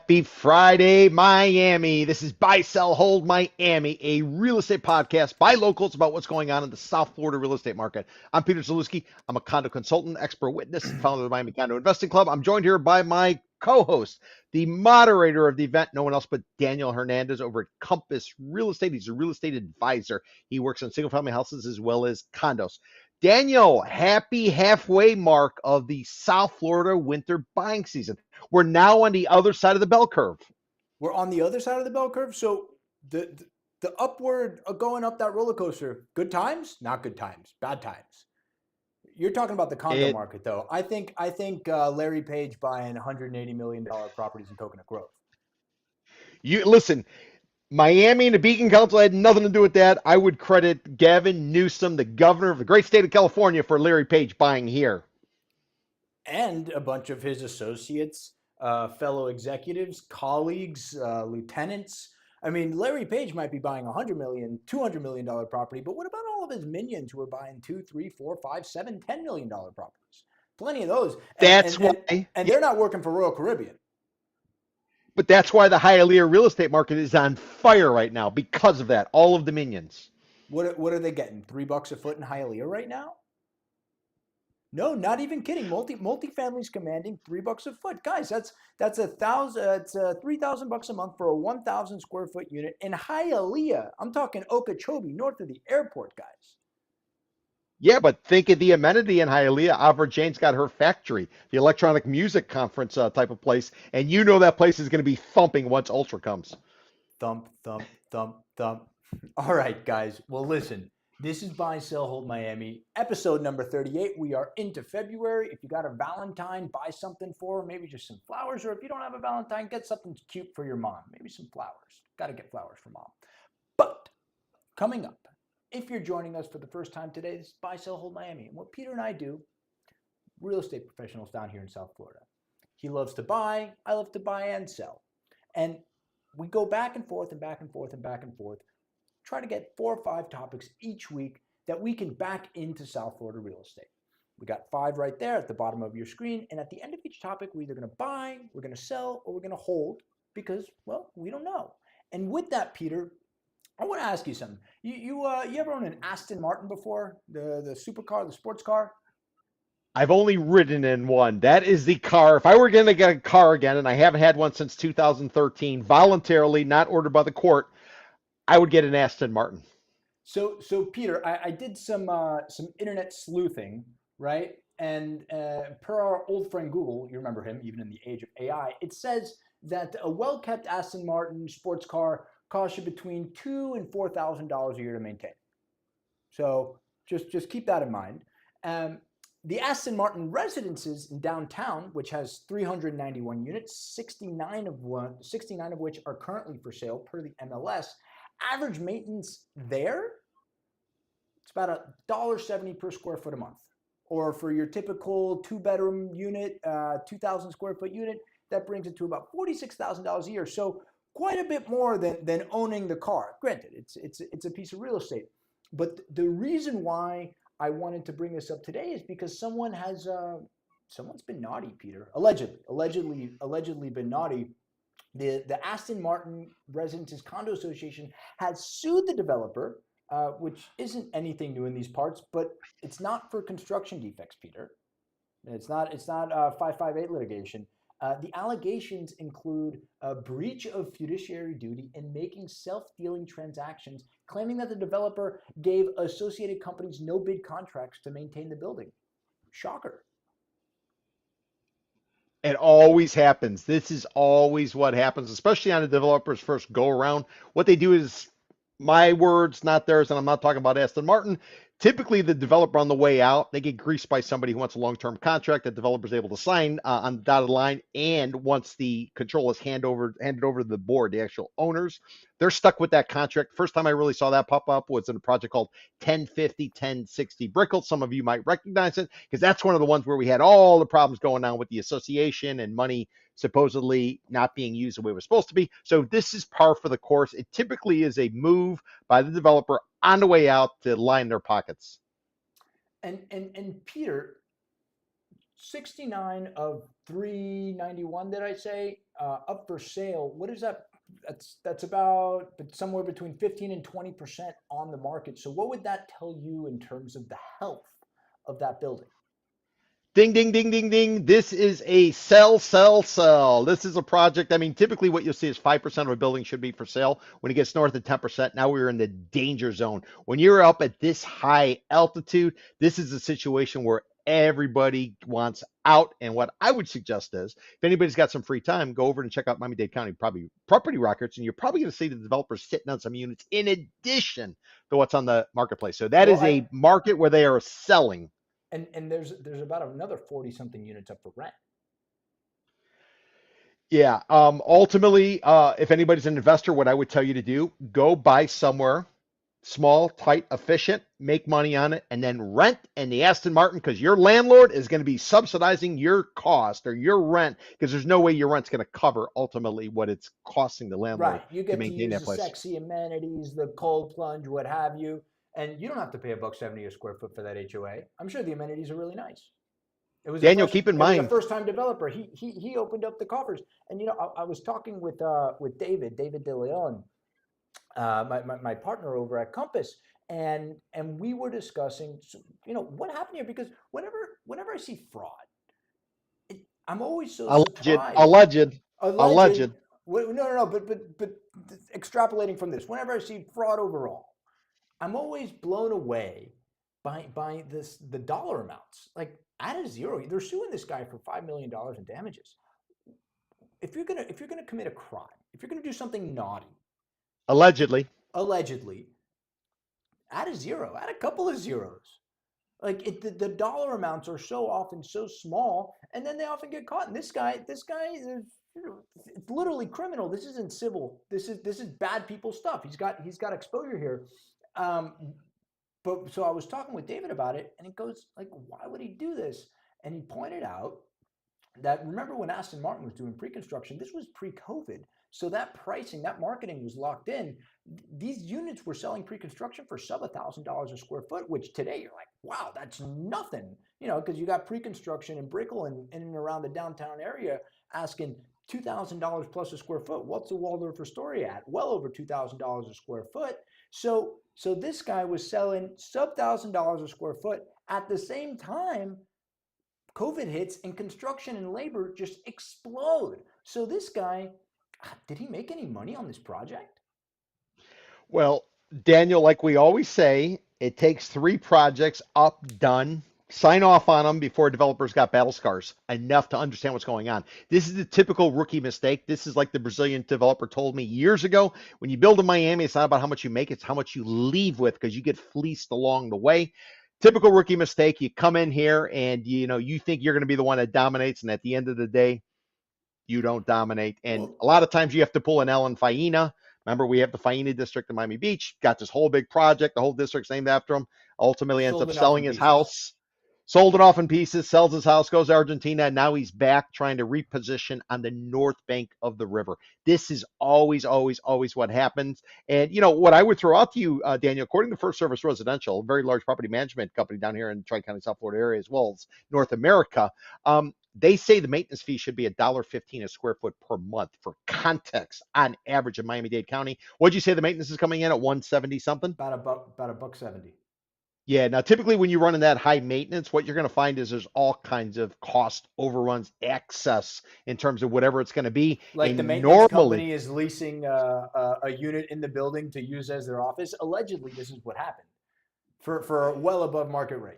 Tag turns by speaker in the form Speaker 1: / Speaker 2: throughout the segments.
Speaker 1: Happy Friday, Miami. This is Buy, Sell, Hold Miami, a real estate podcast by locals about what's going on in the South Florida real estate market. I'm Peter Zalewski. I'm a condo consultant, expert witness, and founder of the Miami Condo Investing Club. I'm joined here by my co-host, the moderator of the event, no one else but Daniel Hernandez over at Compass Real Estate. He's a real estate advisor. He works on single-family houses as well as condos. Daniel, happy halfway mark of the South Florida winter buying season. We're now on the other side of the bell curve.
Speaker 2: We're on the other side of the bell curve. So the upward going up that roller coaster, good times, not good times, bad times. You're talking about the condo market, though. I think Larry Page buying $180 million properties in Coconut Grove.
Speaker 1: You listen, Miami and the Beacon Council had nothing to do with that. I would credit Gavin Newsom, the governor of the great state of California, for Larry Page buying here.
Speaker 2: And a bunch of his associates, fellow executives, colleagues, lieutenants. I mean, Larry Page might be buying $100 million, $200 million property, but what about all of his minions who are buying $2, $3, $4, $5, $7, $10 million properties? Plenty of those. And they're not working for Royal Caribbean.
Speaker 1: But that's why the Hialeah real estate market is on fire right now, because of that. All of the minions.
Speaker 2: What are they getting? $3 a foot in Hialeah right now? No, not even kidding. Multifamily's commanding $3 a foot, guys. That's $3,000 a month for a 1,000 square foot unit in Hialeah. I'm talking Okeechobee, north of the airport, guys.
Speaker 1: Yeah, but think of the amenity in Hialeah. Avra Jane's got her factory, the electronic music conference type of place, and you know that place is going to be thumping once Ultra comes.
Speaker 2: Thump, thump, thump, thump. All right, guys. Well, listen. This is Buy, Sell, Hold Miami, episode number 38. We are into February. If you got a Valentine, buy something for her, maybe just some flowers. Or if you don't have a Valentine, get something cute for your mom. Maybe some flowers. Got to get flowers for mom. But coming up, if you're joining us for the first time today, this is Buy, Sell, Hold Miami. And what Peter and I do, real estate professionals down here in South Florida. He loves to buy. I love to buy and sell. And we go back and forth and back and forth and back and forth. Try to get 4 or 5 topics each week that we can back into South Florida real estate. We got 5 right there at the bottom of your screen. And at the end of each topic, we're either going to buy, we're going to sell, or we're going to hold because, well, we don't know. And with that, Peter, I want to ask you something. You ever owned an Aston Martin before? The supercar, the sports car?
Speaker 1: I've only ridden in one. That is the car. If I were going to get a car again, and I haven't had one since 2013, voluntarily, not ordered by the court, I would get an Aston Martin.
Speaker 2: So Peter, I did some internet sleuthing, right? And per our old friend Google, you remember him, even in the age of AI, it says that a well-kept Aston Martin sports car costs you between $2,000 and $4,000 a year to maintain. So just keep that in mind. The Aston Martin Residences in downtown, which has 391 units, 69 of which are currently for sale per the MLS. Average maintenance there, it's about $1.70 per square foot a month. Or for your typical 2-bedroom unit, 2,000 square foot unit, that brings it to about $46,000 a year. So quite a bit more than owning the car. Granted, it's a piece of real estate. But the reason why I wanted to bring this up today is because someone's been naughty, Peter. Allegedly been naughty. The Aston Martin Residences Condo Association has sued the developer, which isn't anything new in these parts, but it's not for construction defects, Peter. It's not 558 litigation. The allegations include a breach of fiduciary duty and making self-dealing transactions, claiming that the developer gave associated companies no-bid contracts to maintain the building. Shocker.
Speaker 1: It always happens. This is always what happens, especially on the developer's first go around. What they do is, my words, not theirs, and I'm not talking about Aston Martin. Typically, the developer on the way out, they get greased by somebody who wants a long-term contract that the developer's able to sign on the dotted line. And once the control is handed over to the board, the actual owners, they're stuck with that contract. First time I really saw that pop up was in a project called 1050, 1060 Brickell. Some of you might recognize it because that's one of the ones where we had all the problems going on with the association and money supposedly not being used the way it was supposed to be. So this is par for the course. It typically is a move by the developer on the way out to line their pockets.
Speaker 2: And Peter, 69 of 391, did I say, up for sale. What is that? That's about somewhere between 15 and 20% on the market. So what would that tell you in terms of the health of that building?
Speaker 1: Ding, ding, ding, ding, ding. This is a sell, sell, sell. This is a project. I mean, typically what you'll see is 5% of a building should be for sale. When it gets north of 10%, now we're in the danger zone. When you're up at this high altitude, this is a situation where everybody wants out. And what I would suggest is if anybody's got some free time, go over and check out Miami-Dade County probably property records, and you're probably going to see the developers sitting on some units in addition to what's on the marketplace. So that
Speaker 2: Well,
Speaker 1: is
Speaker 2: I
Speaker 1: a market where they are selling.
Speaker 2: and there's about another 40 something units up for rent.
Speaker 1: Yeah. Ultimately, if anybody's an investor, what I would tell you to do, go buy somewhere small, tight, efficient, make money on it, and then rent in the Aston Martin because your landlord is going to be subsidizing your cost or your rent because there's no way your rent's going to cover ultimately what it's costing the landlord
Speaker 2: Right. You
Speaker 1: to
Speaker 2: get to
Speaker 1: maintain
Speaker 2: use
Speaker 1: that
Speaker 2: the
Speaker 1: place.
Speaker 2: sexy amenities, the cold plunge, what have you, and you don't have to pay $1.70 a square foot for that HOA. I'm sure the amenities are really nice.
Speaker 1: Daniel, keep in
Speaker 2: It was a
Speaker 1: mind,
Speaker 2: first time developer. He opened up the coffers, and I was talking with David De Leon, my partner over at Compass, and we were discussing what happened here because whenever I see fraud, I'm always so
Speaker 1: alleged,
Speaker 2: surprised.
Speaker 1: alleged,
Speaker 2: Alleged.
Speaker 1: alleged.
Speaker 2: No. But extrapolating from this, whenever I see fraud overall, I'm always blown away by the dollar amounts. Like out of zero, they're suing this guy for $5 million in damages. If you're gonna commit a crime, if you're gonna do something naughty,
Speaker 1: Allegedly.
Speaker 2: allegedly, add a zero, add a couple of zeros. Like the dollar amounts are so often so small, and then they often get caught. And this guy is it's literally criminal. This isn't civil. This is bad people stuff. He's got exposure here. Um, but so I was talking with David about it, and it goes like, why would he do this? And he pointed out that remember when Aston Martin was doing pre-construction, this was pre-COVID. So that pricing, that marketing was locked in. These units were selling pre-construction for sub $1,000 a square foot, which today you're like, wow, that's nothing. Because you got pre-construction in Brickell and in and around the downtown area asking $2,000 plus a square foot. What's the Waldorf Astoria at? Well over $2,000 a square foot. So this guy was selling sub $1,000 a square foot at the same time COVID hits and construction and labor just explode. So this guy, did he make any money on this project?
Speaker 1: Well, Daniel, like we always say, it takes three projects up, done, sign off on them before developers got battle scars enough to understand what's going on. This is the typical rookie mistake. This is like the Brazilian developer told me years ago. When you build in Miami, it's not about how much you make, it's how much you leave with because you get fleeced along the way. Typical rookie mistake. You come in here and you think you're going to be the one that dominates, and at the end of the day, you don't dominate. And
Speaker 2: Well,
Speaker 1: a lot of times you have to pull an Ellen Faina. Remember, we have the Faina district in Miami Beach, got this whole big project. The whole district's named after him. Ultimately ends
Speaker 2: sold
Speaker 1: up
Speaker 2: it off
Speaker 1: selling
Speaker 2: in
Speaker 1: his
Speaker 2: pieces.
Speaker 1: house, sold it off in pieces, sells his house, goes to Argentina, and now he's back trying to reposition on the north bank of the river. This is always, always, always what happens. And what I would throw out to you, Daniel, according to First Service Residential, a very large property management company down here in Tri-County, South Florida area, as well as North America, they say the maintenance fee should be $1.15 a square foot per month. For context, on average in Miami-Dade County, what'd you say the maintenance is coming in at 170 something?
Speaker 2: About a buck 70.
Speaker 1: Yeah. Now, typically when you run in that high maintenance, what you're going to find is there's all kinds of cost overruns, excess in terms of whatever it's going to be.
Speaker 2: Like the
Speaker 1: And
Speaker 2: maintenance
Speaker 1: normally,
Speaker 2: company is leasing a unit in the building to use as their office. Allegedly, this is what happened for well above market rate.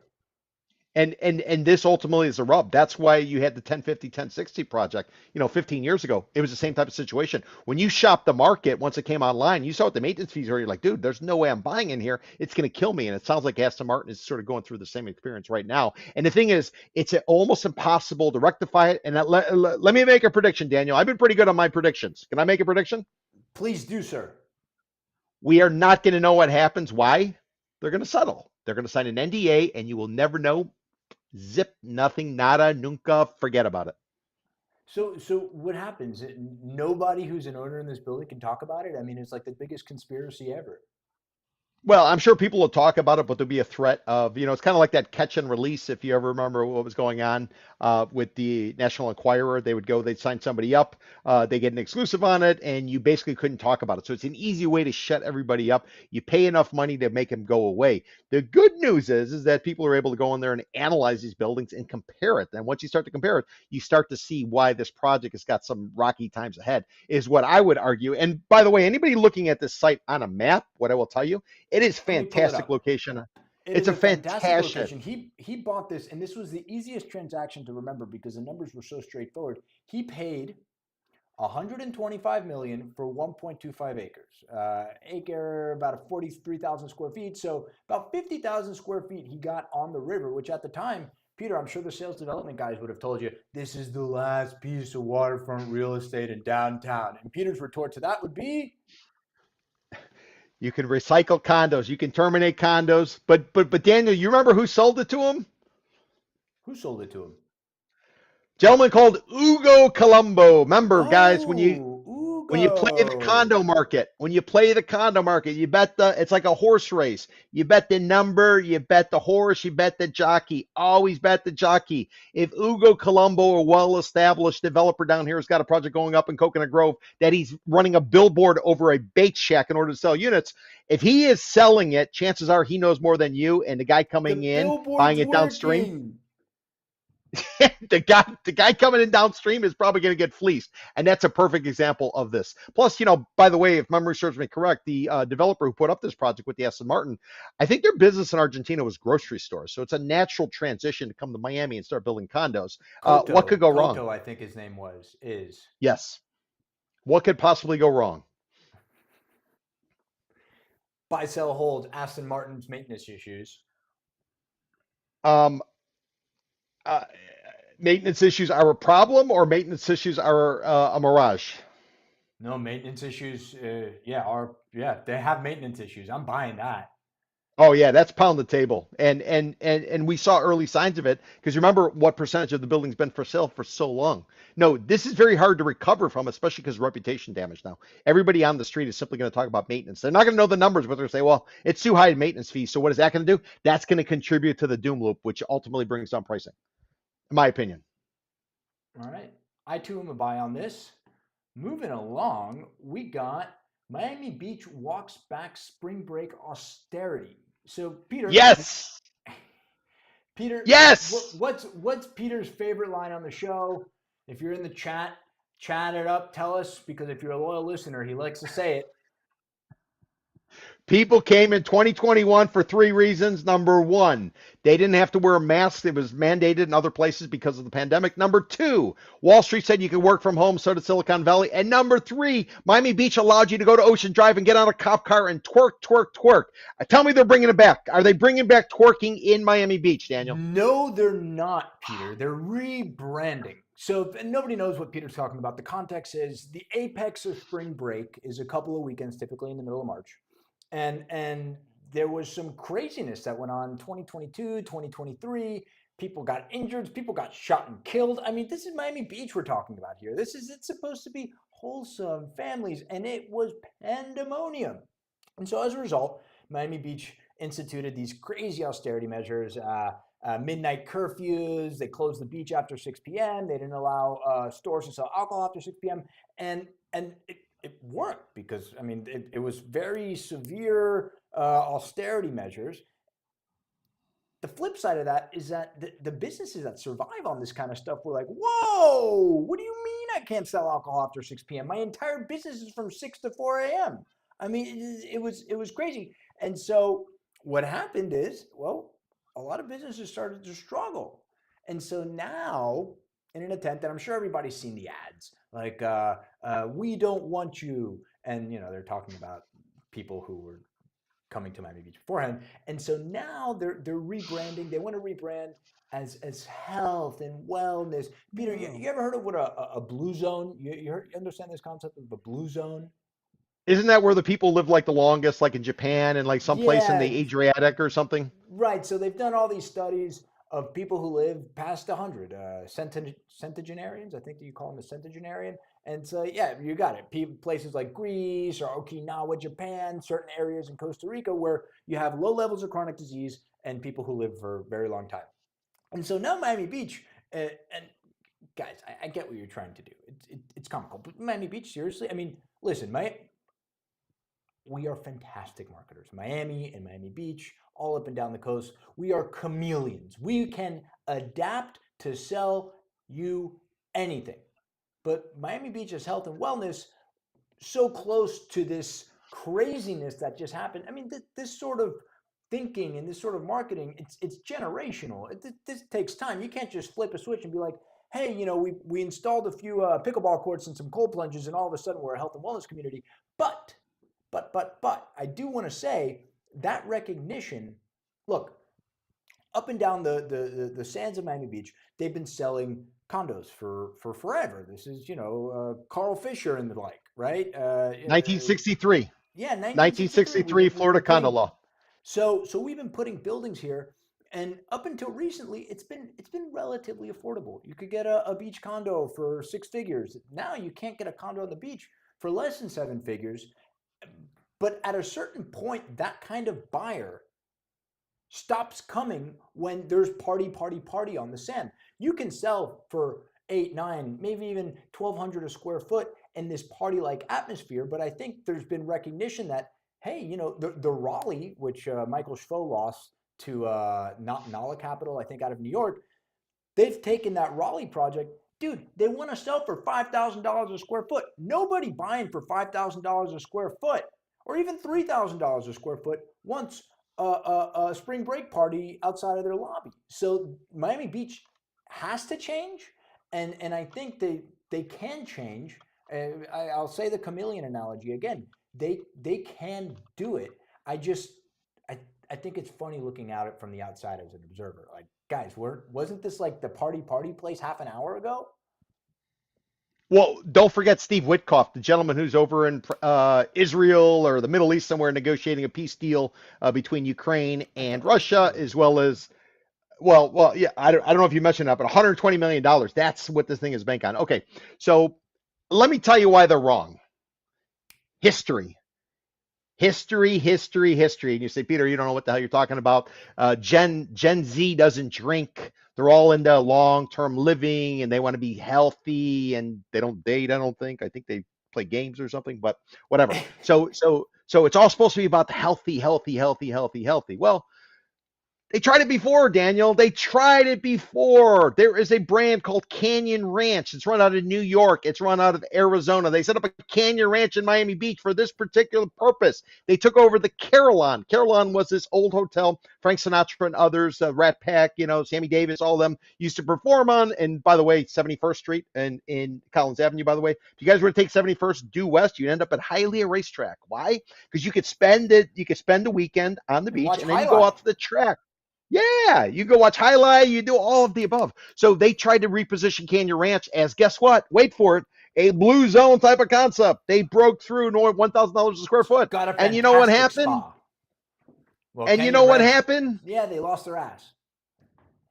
Speaker 1: and this ultimately is a rub. That's why you had the 1050, 1060 project, 15 years ago. It was the same type of situation. When you shop the market, once it came online, you saw what the maintenance fees were. You're like, dude, there's no way I'm buying in here. It's going to kill me. And it sounds like Aston Martin is sort of going through the same experience right now. And the thing is, it's almost impossible to rectify it. And let me make a prediction, Daniel. I've been pretty good on my predictions. Can I make a prediction?
Speaker 2: Please do, sir.
Speaker 1: We are not going to know what happens. Why? They're going to settle. They're going to sign an NDA, and you will never know. Zip, nothing, nada, nunca, forget about it.
Speaker 2: So what happens? Nobody who's an owner in this building can talk about it. I mean, it's like the biggest conspiracy ever.
Speaker 1: Well, I'm sure people will talk about it, but there'll be a threat of, it's kind of like that catch and release. If you ever remember what was going on with the National Enquirer, they would go, they'd sign somebody up, they get an exclusive on it, and you basically couldn't talk about it. So it's an easy way to shut everybody up. You pay enough money to make them go away. The good news is that people are able to go in there and analyze these buildings and compare it. And once you start to compare it, you start to see why this project has got some rocky times ahead, is what I would argue. And by the way, anybody looking at this site on a map, what I will tell you, it is
Speaker 2: Let me pull it
Speaker 1: fantastic
Speaker 2: up.
Speaker 1: location.
Speaker 2: It
Speaker 1: It's
Speaker 2: is
Speaker 1: a
Speaker 2: a fantastic
Speaker 1: fantastic.
Speaker 2: location. He bought this, and this was the easiest transaction to remember because the numbers were so straightforward. He paid 125 million for 1.25 acres. Acre about a 43,000 square feet, so about 50,000 square feet he got on the river, which at the time, Peter, I'm sure the sales development guys would have told you this is the last piece of waterfront real estate in downtown. And Peter's retort to that would be,
Speaker 1: You can recycle condos. You can terminate condos. But Daniel, you remember who sold it to him?
Speaker 2: who sold it to him?
Speaker 1: Gentleman called Ugo Colombo. Remember, guys,
Speaker 2: Oh,
Speaker 1: when you play the
Speaker 2: Ugo.
Speaker 1: condo market, you bet it's like a horse race. You bet the number, you bet the horse, you bet the jockey. Always bet the jockey. If Ugo Colombo, a well-established developer down here, has got a project going up in Coconut Grove that he's running a billboard over a bait shack in order to sell units, if he is selling it, chances are he knows more than you. And the guy
Speaker 2: The
Speaker 1: coming in buying
Speaker 2: billboard's
Speaker 1: it downstream,
Speaker 2: working.
Speaker 1: the guy coming in downstream is probably going to get fleeced, and that's a perfect example of this. Plus, by the way, if memory serves me correct, the developer who put up this project with the Aston Martin, I think their business in Argentina was grocery stores, so it's a natural transition to come to Miami and start building condos. What could
Speaker 2: Koto,
Speaker 1: go wrong?
Speaker 2: Koto, I think his name is.
Speaker 1: Yes. What could possibly go wrong?
Speaker 2: Buy, sell, hold, Aston Martin's maintenance issues.
Speaker 1: Um, uh, Maintenance issues are a problem, or maintenance issues are a mirage?
Speaker 2: No maintenance issues. Yeah, they have maintenance issues. I'm buying that.
Speaker 1: Oh yeah, that's pound the table, and we saw early signs of it because remember what percentage of the building's been for sale for so long. No, this is very hard to recover from, especially because reputation damage. Now everybody on the street is simply going to talk about maintenance. They're not going to know the numbers, but they're going to say, "Well, it's too high in maintenance fees." So what is that going to do? That's going to contribute to the doom loop, which ultimately brings down pricing, in my opinion.
Speaker 2: All right. I too am a buy on this. Moving along, we got Miami Beach walks back spring break austerity. So, Peter,
Speaker 1: Yes,
Speaker 2: Peter,
Speaker 1: yes.
Speaker 2: what's Peter's favorite line on the show? If you're in the chat, chat it up. Tell us because if you're a loyal listener, he likes to say it.
Speaker 1: People came in 2021 for three reasons. Number one, they didn't have to wear a mask. It was mandated in other places because of the pandemic. Number two, Wall Street said you could work from home. So did Silicon Valley. And number three, Miami Beach allowed you to go to Ocean Drive and get on a cop car and twerk, twerk, twerk. Tell me they're bringing it back. Are they bringing back twerking in Miami Beach, Daniel?
Speaker 2: No, they're not, Peter. They're rebranding. So if nobody knows what Peter's talking about. The context is the apex of spring break is a couple of weekends, typically in the middle of March. And there was some craziness that went on 2022, 2023. People got injured, people got shot and killed. I mean, this is Miami Beach we're talking about here. It's supposed to be wholesome families, and it was pandemonium. And so as a result, Miami Beach instituted these crazy austerity measures, midnight curfews. They closed the beach after 6 p.m. They didn't allow stores to sell alcohol after 6 p.m. And it worked because I mean it was very severe austerity measures. The flip side of that is that the businesses that survive on this kind of stuff were like, whoa, what do you mean I can't sell alcohol after 6 p.m.? My entire business is from 6 to 4 a.m. I mean, it was crazy. And so what happened is, well, a lot of businesses started to struggle. And so now, in an attempt, and I'm sure everybody's seen the ads, like we don't want you, and they're talking about people who were coming to Miami Beach beforehand. And so now they're rebranding. They want to rebrand as health and wellness. Peter, you ever heard of what a blue zone? You understand this concept of a blue zone?
Speaker 1: Isn't that where the people live like the longest, like in Japan and like someplace in
Speaker 2: Yeah,
Speaker 1: the Adriatic or something?
Speaker 2: right. So they've done all these studies of people who live past 100, centenarians. I think you call them a centenarian. And so, yeah, you got it. Places like Greece or Okinawa, Japan, certain areas in Costa Rica where you have low levels of chronic disease and people who live for a very long time. And so now Miami Beach, and guys, I get what you're trying to do. It's comical, but Miami Beach, seriously, I mean, listen, we are fantastic marketers. Miami and Miami Beach, all up and down the coast, we are chameleons. We can adapt to sell you anything. But Miami Beach's health and wellness, so close to this craziness that just happened. I mean, this sort of thinking and this sort of marketing, it's generational. This takes time. You can't just flip a switch and be like, hey, we installed a few pickleball courts and some cold plunges, and all of a sudden we're a health and wellness community. But I do want to say that recognition. Look, up and down the sands of Miami Beach, they've been selling condos for forever. This is Carl Fisher and the like, right?
Speaker 1: 1963.
Speaker 2: Yeah, 1963.
Speaker 1: 1963
Speaker 2: We've
Speaker 1: Florida
Speaker 2: been
Speaker 1: condo
Speaker 2: putting
Speaker 1: law.
Speaker 2: so we've been putting buildings here, and up until recently, it's been relatively affordable. You could get a beach condo for 6 figures. Now you can't get a condo on the beach for less than 7 figures. But at a certain point, that kind of buyer stops coming when there's party on the sand. You can sell for 8, 9, maybe even 1,200 a square foot in this party-like atmosphere. But I think there's been recognition that, hey, the Raleigh, which Michael Schvo lost to not Nala Capital, I think out of New York, they've taken that Raleigh project. Dude, they want to sell for $5,000 a square foot. Nobody buying for $5,000 a square foot or even $3,000 a square foot wants a spring break party outside of their lobby. So Miami Beach has to change, and I think they can change. I'll say the chameleon analogy again. They can do it. I I think it's funny looking at it from the outside as an observer. Like, guys, wasn't this like the party place half an hour ago?
Speaker 1: Well, don't forget Steve Witkoff, the gentleman who's over in Israel or the Middle East somewhere negotiating a peace deal between Ukraine
Speaker 2: I thought
Speaker 1: and
Speaker 2: that was
Speaker 1: Russia,
Speaker 2: Peter.
Speaker 1: as well as yeah, I don't know if you mentioned that, but $120 million. That's what this thing is bank on. Okay, so let me tell you why they're wrong. History. History. And you say, Peter, you don't know what the hell you're talking about. Gen Z doesn't drink. They're all into long-term living and they want to be healthy and they don't date. I don't think. I think they play games or something, but whatever. So it's all supposed to be about the healthy. Well, they tried it before, Daniel. They tried it before. There is a brand called Canyon Ranch. It's run out of New York. It's run out of Arizona. They set up a Canyon Ranch in Miami Beach for this particular purpose. They took over the Carillon. Carillon was this old hotel Frank Sinatra and others, Rat Pack, Sammy Davis, all of them used to perform on. And by the way, 71st Street and in Collins Avenue, by the way, if you guys were to take 71st due west, you'd end up at Hialeah Racetrack. Why? Because you could spend the weekend on the
Speaker 2: And
Speaker 1: beach
Speaker 2: watch
Speaker 1: and then you go out
Speaker 2: highlight.
Speaker 1: to the track. Yeah, you go watch highlight, you do all of the above. So they tried to reposition Canyon Ranch as guess what? Wait for it, a blue zone type of concept. They broke through $1,000 a square
Speaker 2: It's
Speaker 1: foot.
Speaker 2: got a
Speaker 1: And you know what
Speaker 2: fantastic
Speaker 1: happened?
Speaker 2: spa. Well,
Speaker 1: And you
Speaker 2: Canyon
Speaker 1: know what
Speaker 2: Ranch,
Speaker 1: happened?
Speaker 2: yeah, they lost their ass.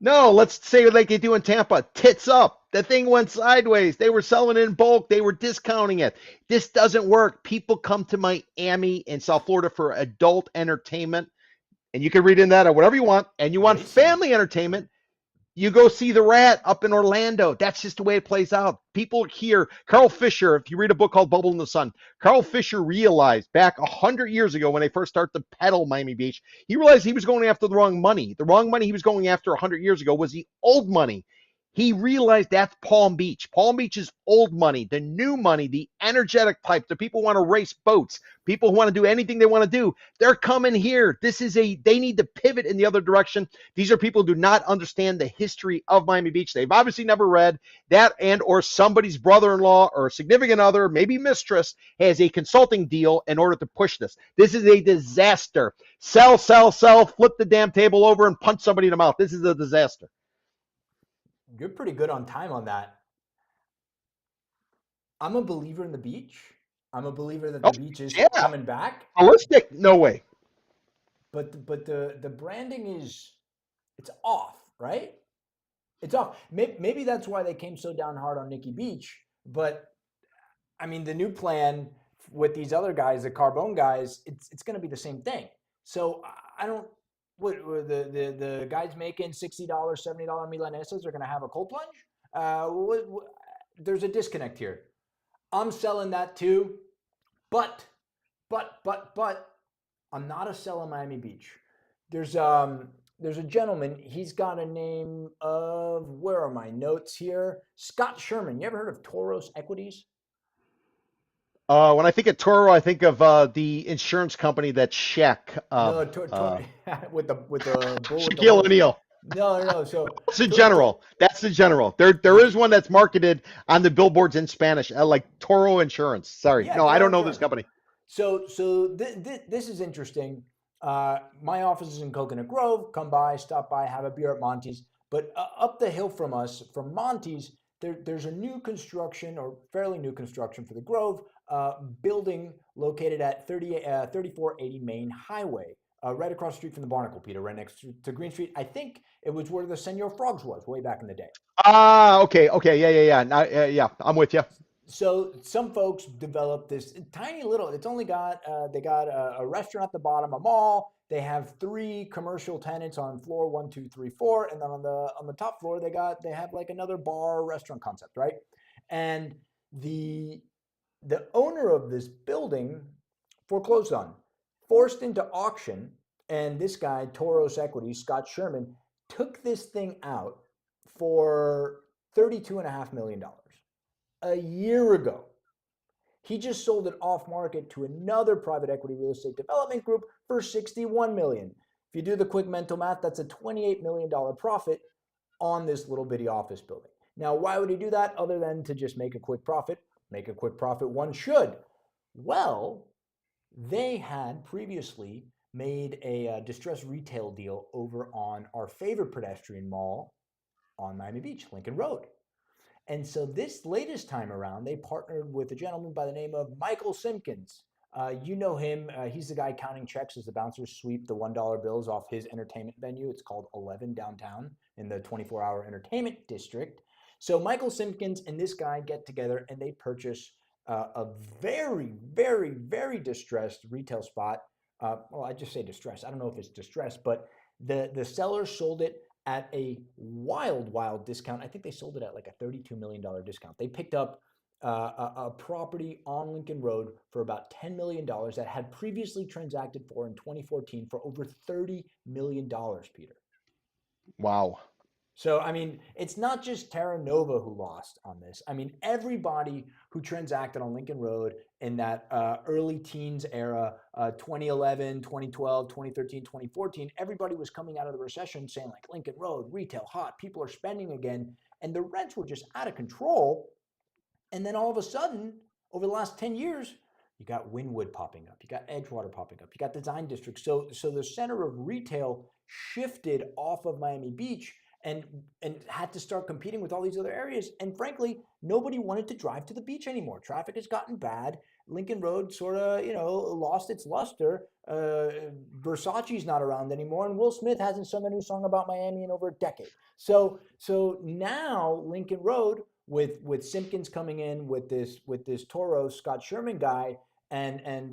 Speaker 1: No, let's say like they do in Tampa. Tits up. The thing went sideways. They were selling it in bulk. They were discounting it. This doesn't work. People come to Miami and South Florida for adult entertainment. And you can read in that or whatever you want. And you want
Speaker 2: Racing.
Speaker 1: family entertainment. You go see the Rat up in Orlando. That's just the way it plays out. People here, Carl Fisher, if you read a book called Bubble in the Sun, Carl Fisher realized back 100 years ago when they first started to peddle Miami Beach, he realized he was going after the wrong money. The wrong money he was going after 100 years ago was the old money. He realized that's Palm Beach. Palm Beach is old money, the new money, the energetic type, the people who want to race boats, people who want to do anything they want to do. They're coming here. They need to pivot in the other direction. These are people who do not understand the history of Miami Beach. They've obviously never read that, and or somebody's brother-in-law or significant other, maybe mistress, has a consulting deal in order to push this. This is a disaster. Sell, flip the damn table over and punch somebody in the mouth. This is a disaster.
Speaker 2: You're pretty good on time on that. I'm a believer in the beach. I'm a believer that
Speaker 1: Oh,
Speaker 2: the beach is
Speaker 1: yeah.
Speaker 2: coming back,
Speaker 1: Holistic? No way.
Speaker 2: but the branding it's off, right? It's off. Maybe that's why they came so down hard on Nikki Beach. But I mean, the new plan with these other guys, the Carbone guys, it's going to be the same thing. So I don't. What the guys making $60, $70 Milanesas are going to have a cold plunge? There's a disconnect here. I'm selling that too, but but I'm not a seller Miami Beach. There's there's a gentleman. He's got a name of, where are my notes here? Scott Sherman. You ever heard of Toros Equities?
Speaker 1: When I think of Toro, I think of the insurance company that Shaq,
Speaker 2: No, with the bull with the
Speaker 1: Shaquille
Speaker 2: horns.
Speaker 1: O'Neal.
Speaker 2: No. So
Speaker 1: That's the
Speaker 2: to, to,
Speaker 1: general. That's the general. There is one that's marketed on the billboards in Spanish, like Toro Insurance. Sorry,
Speaker 2: yeah,
Speaker 1: no, I
Speaker 2: Toro
Speaker 1: don't know this
Speaker 2: Insurance.
Speaker 1: company.
Speaker 2: This is interesting. My office is in Coconut Grove. Come by, stop by, have a beer at Monty's. But up the hill from us, from Monty's, there's a new construction, or fairly new construction for the Grove, building located at 3480 Main Highway, right across the street from the Barnacle, Peter, right next to Green Street. I think it was where the Senor Frogs was way back in the day.
Speaker 1: Ah, okay, yeah. Now, yeah, I'm with you.
Speaker 2: So some folks developed this tiny little. It's only got they got a restaurant at the bottom, a mall. They have three commercial tenants on floor one, two, three, four, and then on the top floor they have like another bar restaurant concept, right? And the the owner of this building foreclosed on, forced into auction, and this guy Toros Equity, Scott Sherman, took this thing out for $32.5 million a year ago. He just sold it off market to another private equity real estate development group for 61 million. If you do the quick mental math, that's a $28 million profit on this little bitty office building. Now, why would he do that other than to just make a quick profit? Make a quick profit, one should. Well, they had previously made a distressed retail deal over on our favorite pedestrian mall on Miami Beach, Lincoln Road. And so this latest time around, they partnered with a gentleman by the name of Michael Simpkins. You know him. He's the guy counting checks as the bouncers sweep the $1 bills off his entertainment venue. It's called 11 downtown in the 24-hour entertainment district. So Michael Simpkins and this guy get together and they purchase a very distressed retail spot. Well, I just say distressed. I don't know if it's distressed, but the seller sold it at a wild discount. I think they sold it at like a $32 million discount. They picked up a property on Lincoln Road for about $10 million that had previously transacted for in 2014 for over $30 million, Peter.
Speaker 1: Wow.
Speaker 2: So, I mean, it's not just Terra Nova who lost on this. I mean, everybody who transacted on Lincoln Road in that early teens era, 2011, 2012, 2013, 2014, everybody was coming out of the recession saying, like, Lincoln Road, retail hot, people are spending again. And the rents were just out of control. And then all of a sudden, over the last 10 years, you got Wynwood popping up, you got Edgewater popping up, you got Design District. So the center of retail shifted off of Miami Beach and had to start competing with all these other areas. And frankly, nobody wanted to drive to the beach anymore. Traffic has gotten bad. Lincoln Road sort of, lost its luster. Versace's not around anymore, and Will Smith hasn't sung a new song about Miami in over a decade. So now Lincoln Road, with Simpkins coming in with this Toro Scott Sherman guy and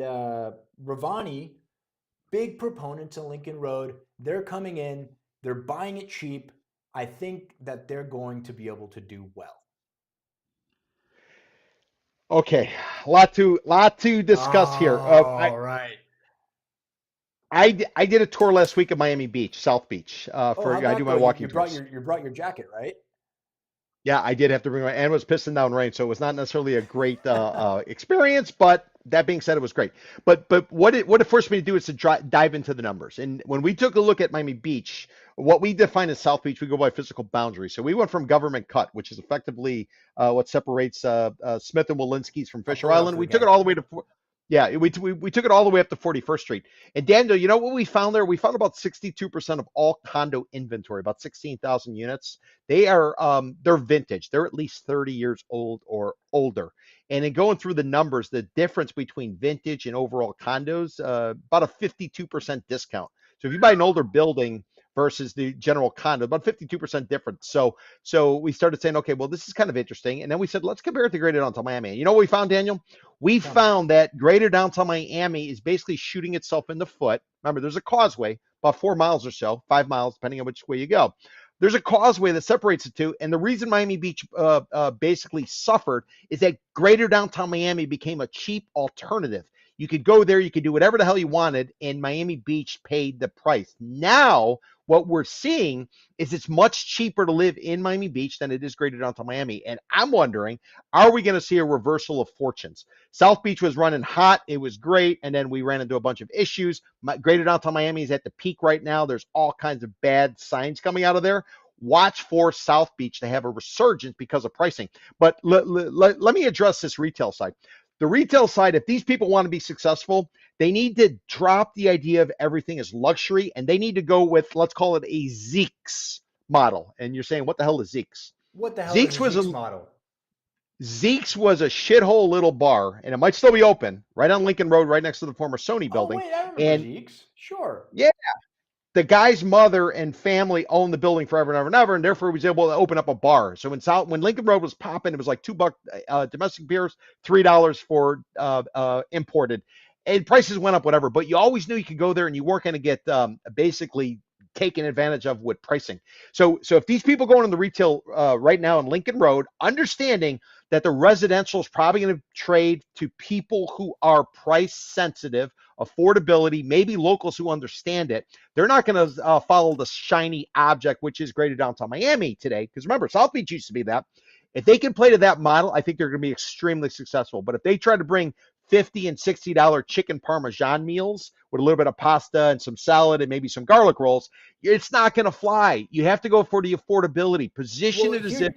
Speaker 2: Ravani, big proponents of Lincoln Road. They're coming in. They're buying it cheap. I think that they're going to be able to do well.
Speaker 1: Okay, lot to discuss here.
Speaker 2: All right.
Speaker 1: I did a tour last week of Miami Beach, South Beach,
Speaker 2: Oh,
Speaker 1: for
Speaker 2: how'd
Speaker 1: I do
Speaker 2: that
Speaker 1: my
Speaker 2: go? You,
Speaker 1: walking
Speaker 2: you brought
Speaker 1: tours.
Speaker 2: your jacket, right?
Speaker 1: Yeah, I did have to bring my, and it was pissing down rain, so it was not necessarily a great experience. But that being said, it was great. But what it forced me to do is to dive into the numbers. And when we took a look at Miami Beach, what we define as South Beach, we go by physical boundaries. So we went from government cut, which is effectively what separates Smith and Walensky's from
Speaker 2: I'll
Speaker 1: Fisher
Speaker 2: pull it up
Speaker 1: Island.
Speaker 2: for the
Speaker 1: We took it
Speaker 2: gang.
Speaker 1: all the way to yeah, we took it all the way up to 41st Street. And Daniel, you know what we found there? We found about 62% of all condo inventory, about 16,000 units. They're vintage. They're at least 30 years old or older. And in going through the numbers, the difference between vintage and overall condos, about a 52% discount. So if you buy an older building versus the general condo, about 52% difference. So we started saying, okay, well, this is kind of interesting. And then we said, let's compare it to Greater Downtown Miami. And you know what we found, Daniel? We
Speaker 2: Tell me.
Speaker 1: found that Greater Downtown Miami is basically shooting itself in the foot. Remember, there's a causeway, about 4 miles or so, 5 miles, depending on which way you go. There's a causeway that separates the two. And the reason Miami Beach basically suffered is that Greater Downtown Miami became a cheap alternative. You could go there, you could do whatever the hell you wanted, and Miami Beach paid the price. Now, what we're seeing is it's much cheaper to live in Miami Beach than it is Greater Downtown Miami. And I'm wondering, are we going to see a reversal of fortunes? South Beach was running hot. It was great. And then we ran into a bunch of issues. Greater Downtown Miami is at the peak right now. There's all kinds of bad signs coming out of there. Watch for South Beach to have a resurgence because of pricing. But let me address this retail side. The retail side, if these people want to be successful, they need to drop the idea of everything as luxury, and they need to go with, let's call it a Zeke's model. And you're saying, what the hell is Zeke's?
Speaker 2: What the hell is
Speaker 1: Zeke's
Speaker 2: a
Speaker 1: was
Speaker 2: Zeke's
Speaker 1: a
Speaker 2: model?
Speaker 1: Zeke's was a shithole little bar, and it might still be open right on Lincoln Road, right next to the former Sony
Speaker 2: Oh
Speaker 1: building.
Speaker 2: wait, I remember
Speaker 1: And
Speaker 2: Zeke's. Sure.
Speaker 1: yeah, the guy's mother and family owned the building forever and ever and ever, and therefore he was able to open up a bar. So when Lincoln Road was popping, it was like $2 domestic beers, $3 for imported, and prices went up, whatever. But you always knew you could go there, and you weren't going to get basically taken advantage of with pricing. So if these people going in the retail right now in Lincoln Road, understanding that the residential is probably going to trade to people who are price sensitive, affordability, maybe locals who understand it. They're not going to follow the shiny object, which is Greater Downtown Miami today. Because remember, South Beach used to be that. If they can play to that model, I think they're going to be extremely successful. But if they try to bring $50 and $60 chicken parmesan meals with a little bit of pasta and some salad and maybe some garlic rolls, it's not going to fly. You have to go for the affordability. Position
Speaker 2: Well,
Speaker 1: it as if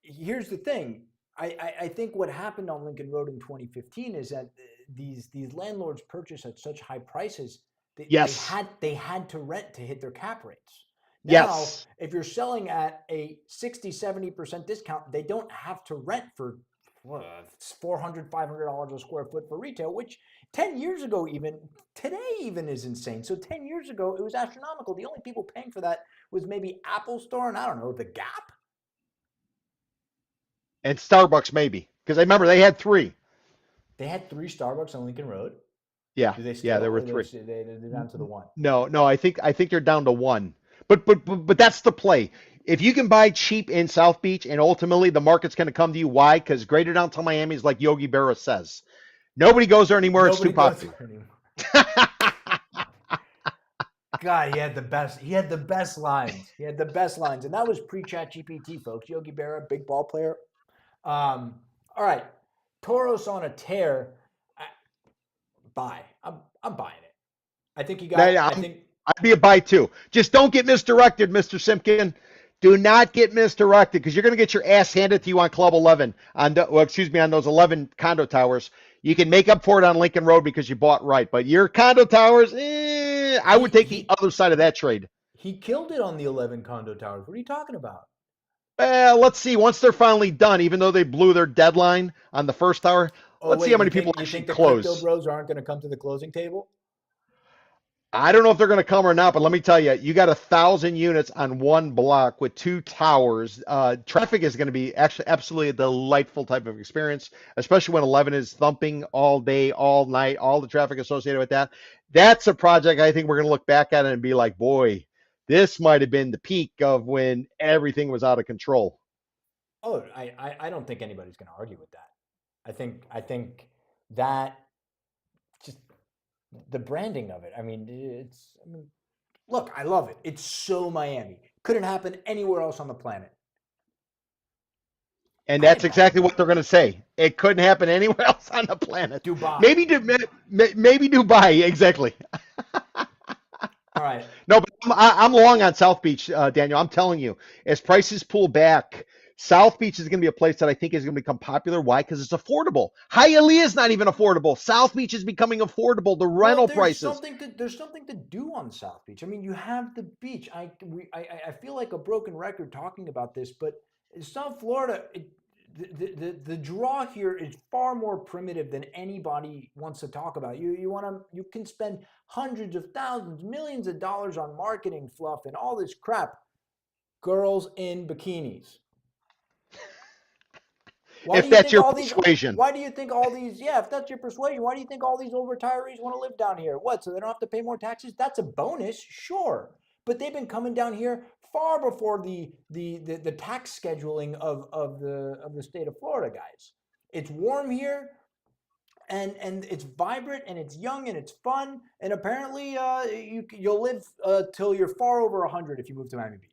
Speaker 2: here's the thing. I think what happened on Lincoln Road in 2015 is that these landlords purchased at such high prices
Speaker 1: yes,
Speaker 2: they had to rent to hit their cap rates. Now,
Speaker 1: yes.
Speaker 2: if you're selling at a 60-70% discount, they don't have to rent for what, $400, $500 a square foot for retail, which 10 years ago, even today, even is insane. So 10 years ago, it was astronomical. The only people paying for that was maybe Apple Store and I don't know, the Gap.
Speaker 1: And Starbucks maybe, because I remember they had three.
Speaker 2: They had 3 Starbucks on Lincoln Road.
Speaker 1: Yeah,
Speaker 2: Do they
Speaker 1: yeah,
Speaker 2: still,
Speaker 1: there were
Speaker 2: or
Speaker 1: three.
Speaker 2: they're down to the one?
Speaker 1: No, I think they're down to one. But that's the play. If you can buy cheap in South Beach, and ultimately the market's going to come to you, why? Because Greater Downtown Miami is like Yogi Berra says. Nobody goes there anymore. It's too
Speaker 2: Nobody goes
Speaker 1: popular.
Speaker 2: there anymore. God, he had the best. He had the best lines. He had the best lines, and that was pre-Chat GPT, folks. Yogi Berra, big ball player. All right, Toros on a tear. I, buy. I'm buying it. I think you got.
Speaker 1: Now,
Speaker 2: I think.
Speaker 1: I'd be a buy too. Just don't get misdirected, Mr. Simpkin. Do not get misdirected because you're going to get your ass handed to you on Club 11 on those 11 condo towers. You can make up for it on Lincoln Road because you bought right, but your condo towers, I
Speaker 2: He
Speaker 1: would take the
Speaker 2: he
Speaker 1: other side of that trade.
Speaker 2: he killed it on the 11 condo towers. What are you talking about?
Speaker 1: Well, let's see. Once they're finally done, even though they blew their deadline on the first tower,
Speaker 2: Oh
Speaker 1: let's see how
Speaker 2: wait,
Speaker 1: many people
Speaker 2: you
Speaker 1: actually
Speaker 2: think the crypto
Speaker 1: close.
Speaker 2: bros aren't going to come to the closing table?
Speaker 1: I don't know if they're going to come or not, but let me tell you, you got 1,000 units on one block with two towers. Traffic is going to be actually absolutely a delightful type of experience, especially when 11 is thumping all day, all night, all the traffic associated with that. That's a project I think we're going to look back at it and be like, boy, this might have been the peak of when everything was out of control.
Speaker 2: Oh, I don't think anybody's going to argue with that. I think that just the branding of it. I mean, look, I love it. It's so Miami. Couldn't happen anywhere else on the planet.
Speaker 1: And
Speaker 2: I
Speaker 1: that's
Speaker 2: ain't buying
Speaker 1: exactly
Speaker 2: it.
Speaker 1: what they're going to say. It couldn't happen anywhere else on the planet.
Speaker 2: Dubai.
Speaker 1: Maybe Dubai, exactly.
Speaker 2: All right.
Speaker 1: No, but I'm long on South Beach, Daniel. I'm telling you, as prices pull back, South Beach is going to be a place that I think is going to become popular. Why? Because it's affordable. Hialeah is not even affordable. South Beach is becoming affordable. The
Speaker 2: Well,
Speaker 1: rental prices.
Speaker 2: there's something to do on South Beach. I mean, you have the beach. I feel like a broken record talking about this, but South Florida, the draw here is far more primitive than anybody wants to talk about. You can spend hundreds of thousands, millions of dollars on marketing fluff and all this crap. Girls in bikinis. Why do
Speaker 1: If
Speaker 2: you
Speaker 1: that's
Speaker 2: think
Speaker 1: your
Speaker 2: all these?
Speaker 1: persuasion.
Speaker 2: Why do you think all these? Yeah, if that's your persuasion, why do you think all these old retirees want to live down here? What? So they don't have to pay more taxes? That's a bonus, sure. But they've been coming down here far before the tax scheduling of the state of Florida, guys. It's warm here, and it's vibrant and it's young and it's fun, and apparently you'll live till you're far over 100 if you move to Miami Beach.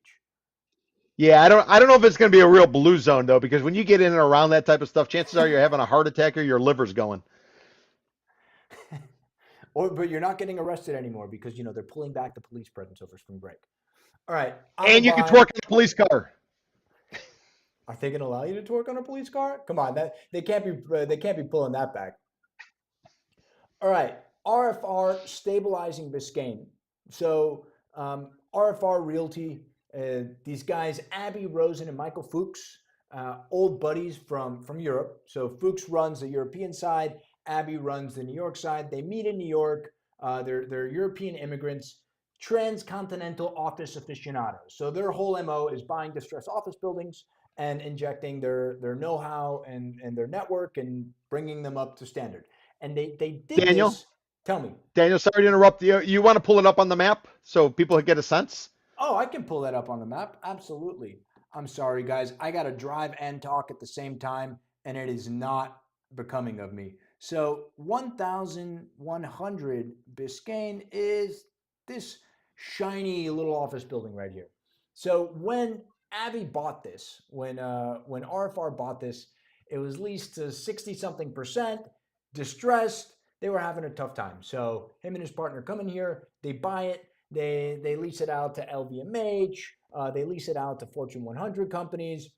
Speaker 1: Yeah, I don't know if it's going to be a real blue zone though, because when you get in and around that type of stuff, chances are you're having a heart attack or your liver's going.
Speaker 2: But you're not getting arrested anymore because they're pulling back the police presence over spring break. All right, I'm a
Speaker 1: And you can
Speaker 2: buy.
Speaker 1: twerk in a police car.
Speaker 2: Are they going to allow you to twerk on a police car? Come on, that they can't be pulling that back. All right, RFR stabilizing Biscayne. So RFR Realty, these guys, Abby Rosen and Michael Fuchs, old buddies from Europe. So Fuchs runs the European side, Abby runs the New York side. They meet in New York. They're European immigrants, transcontinental office aficionados. So their whole MO is buying distressed office buildings and injecting their know-how and their network and bringing them up to standard. And they did
Speaker 1: Daniel,
Speaker 2: this. Tell me.
Speaker 1: Daniel, sorry to interrupt you. You want to pull it up on the map so people get a sense?
Speaker 2: Oh, I can pull that up on the map. Absolutely. I'm sorry, guys. I got to drive and talk at the same time, and it is not becoming of me. So 1,100 Biscayne is this shiny little office building right here. So when Abby bought this, when RFR bought this, it was leased to 60 something percent, distressed. They were having a tough time. So him and his partner come in here, they buy it, they lease it out to LVMH. They lease it out to Fortune 100 companies,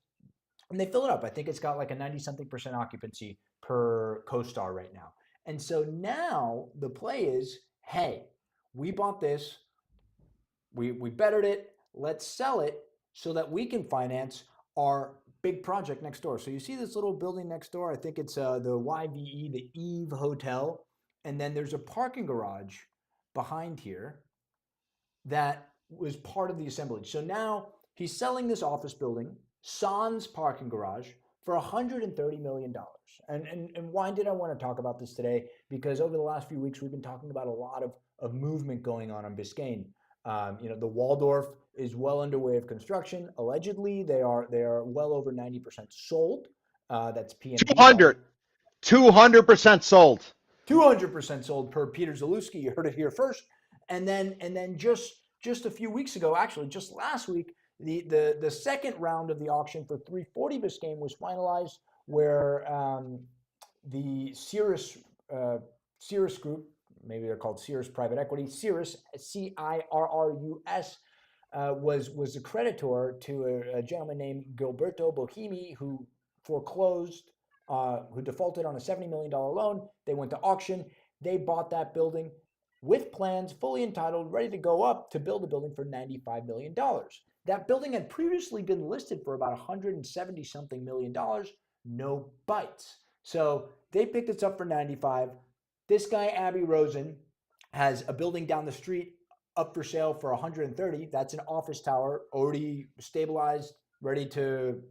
Speaker 2: and they fill it up. I think it's got like a 90 something percent occupancy per co-star right now. And so now the play is, hey, we bought this, we bettered it, let's sell it so that we can finance our big project next door. So you see this little building next door? I think it's the YVE, the Eve Hotel, and then there's a parking garage behind here that was part of the assemblage. So now he's selling this office building, Sans parking garage, for $130 million. And why did I want to talk about this today? Because over the last few weeks, we've been talking about a lot of movement going on Biscayne. The Waldorf is well underway of construction. Allegedly, they are well over 90% sold. That's PMB.
Speaker 1: 200% sold.
Speaker 2: 200% sold per Peter Zalewski. You heard it here first. And then just a few weeks ago, actually just last week, the second round of the auction for 340 Biscayne was finalized, where the Cirrus Group, maybe they're called Cirrus Private Equity, Cirrus, CIRRUS, was a creditor to a gentleman named Gilberto Bohemi, who foreclosed, who defaulted on a $70 million loan. They went to auction. They bought that building with plans, fully entitled, ready to go up to build a building for $95 million. That building had previously been listed for about $170 something million, no bites. So they picked this up for 95. This guy, Abby Rosen, has a building down the street up for sale for 130. That's an office tower already stabilized, ready to,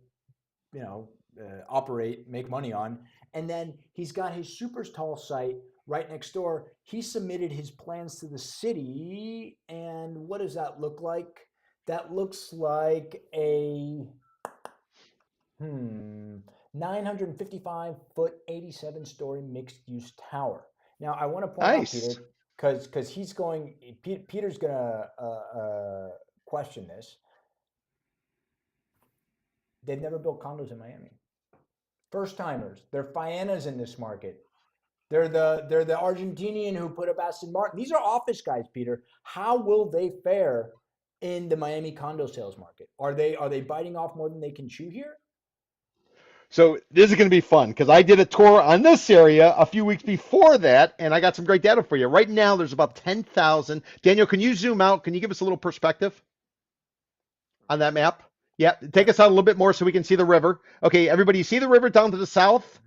Speaker 2: operate, make money on. And then he's got his super tall site right next door. He submitted his plans to the city. And what does that look like? That looks like a 955-foot, 87-story mixed-use tower. Now, I want to point out, Peter, because Peter's going to question this. They've never built condos in Miami. First timers. They're Fiannas in this market. They're the Argentinian who put up Aston Martin. These are office guys, Peter. How will they fare in the Miami condo sales market? Are they biting off more than they can chew here?
Speaker 1: So this is going to be fun because I did a tour on this area a few weeks before that, and I got some great data for you. Right now, there's about 10,000. Daniel, can you zoom out? Can you give us a little perspective on that map? Yeah, take us out a little bit more so we can see the river. Okay, everybody, you see the river down to the south?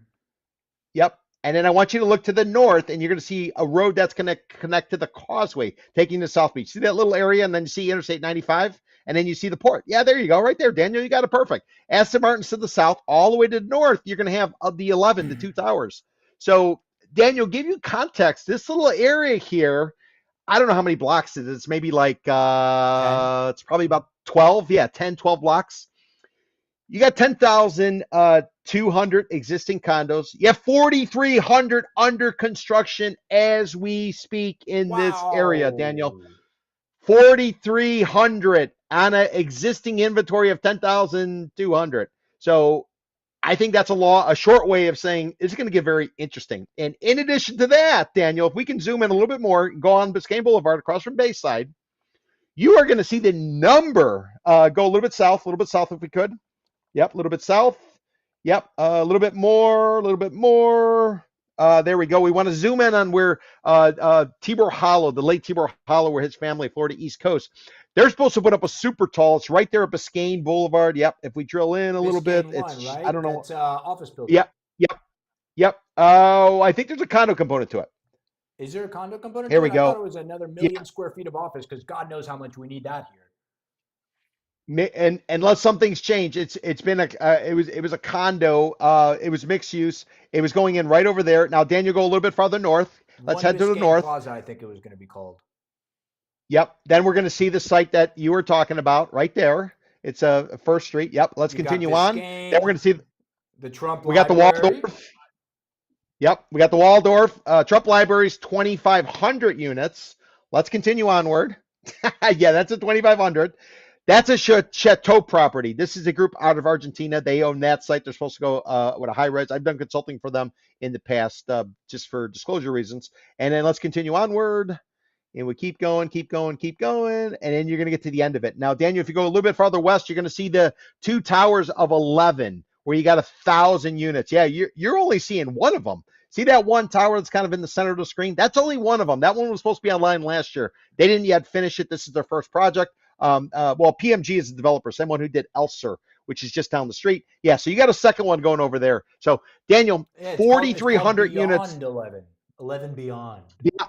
Speaker 1: Yep. And then I want you to look to the north, and you're going to see a road that's going to connect to the causeway, taking to South Beach. See that little area, and then you see Interstate 95, and then you see the port. Yeah, there you go, right there, Daniel. You got it perfect. Aston Martin's to the south, all the way to the north. You're going to have the 11, the two towers. So, Daniel, give you context. This little area here, I don't know how many blocks it is. It's maybe like
Speaker 2: 10.
Speaker 1: it's probably about 12. Yeah, 10, 12 blocks. You got 10,200 existing condos. You have 4,300 under construction as we speak in this area, Daniel.
Speaker 2: Wow.
Speaker 1: 4,300 on an existing inventory of 10,200. So I think that's a short way of saying it's going to get very interesting. And in addition to that, Daniel, if we can zoom in a little bit more, go on Biscayne Boulevard across from Bayside, you are going to see the number go a little bit south if we could. Yep, a little bit south. Yep, a little bit more, a little bit more. There we go. We want to zoom in on where Tibor Hollow, the late Tibor Hollow, where his family, Florida East Coast, they're supposed to put up a super tall. It's right there at Biscayne Boulevard. Yep. If we drill in a little bit,
Speaker 2: Biscayne One,
Speaker 1: it's I
Speaker 2: right?
Speaker 1: don't know.
Speaker 2: That's office building.
Speaker 1: Yep, yep, yep. Oh, I think there's a condo component to it.
Speaker 2: Is there a condo component
Speaker 1: Here
Speaker 2: to
Speaker 1: we
Speaker 2: it? I thought
Speaker 1: go.
Speaker 2: it was another
Speaker 1: Yeah.
Speaker 2: million square feet of office because God knows how much we need that here.
Speaker 1: And unless something's changed, it's been it was a condo. It was mixed use. It was going in right over there. Now, Daniel, go a little bit farther north. Let's
Speaker 2: One
Speaker 1: head to the
Speaker 2: Biscayne
Speaker 1: north.
Speaker 2: Plaza, I think it was going to be called.
Speaker 1: Yep. Then we're going to see the site that you were talking about right there. It's a First Street. Yep. Let's
Speaker 2: You got
Speaker 1: continue on. Then we're
Speaker 2: Biscayne,
Speaker 1: going to see
Speaker 2: the Trump
Speaker 1: we got the
Speaker 2: Library.
Speaker 1: Waldorf. Yep. We got the Waldorf. Trump Library's 2,500 units. Let's continue onward. Yeah, that's a 2,500. That's a chateau property. This is a group out of Argentina. They own that site. They're supposed to go with a high res. I've done consulting for them in the past, just for disclosure reasons. And then let's continue onward. And we keep going, keep going, keep going. And then you're going to get to the end of it. Now, Daniel, if you go a little bit farther west, you're going to see the two towers of 11, where you got 1,000 units. Yeah, you're only seeing one of them. See that one tower that's kind of in the center of the screen? That's only one of them. That one was supposed to be online last year. They didn't yet finish it. This is their first project. Well, PMG is the developer, same one who did Elser, which is just down the street. Yeah, so you got a second one going over there. So, Daniel,
Speaker 2: Yeah, it's called
Speaker 1: 4,300 units.
Speaker 2: Beyond 11. 11 Beyond.
Speaker 1: Yeah,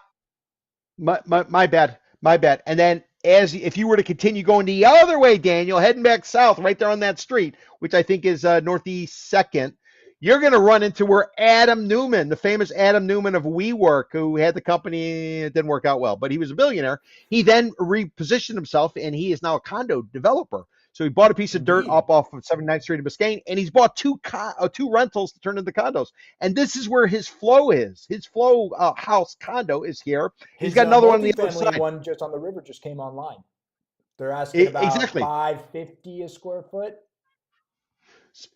Speaker 1: my bad. My bad. And then if you were to continue going the other way, Daniel, heading back south, right there on that street, which I think is Northeast Second, you're going to run into where Adam Newman, the famous Adam Newman of WeWork, who had the company, it didn't work out well, but he was a billionaire. He then repositioned himself, and he is now a condo developer. So he bought a piece of dirt
Speaker 2: Indeed.
Speaker 1: up off of 79th Street in Biscayne, and he's bought two rentals to turn into condos. And this is where his flow is. His flow house condo is here. He's
Speaker 2: His
Speaker 1: got another one on the other
Speaker 2: multifamily
Speaker 1: side.
Speaker 2: one just on the river just came online. They're asking about
Speaker 1: Exactly.
Speaker 2: 550 a square foot.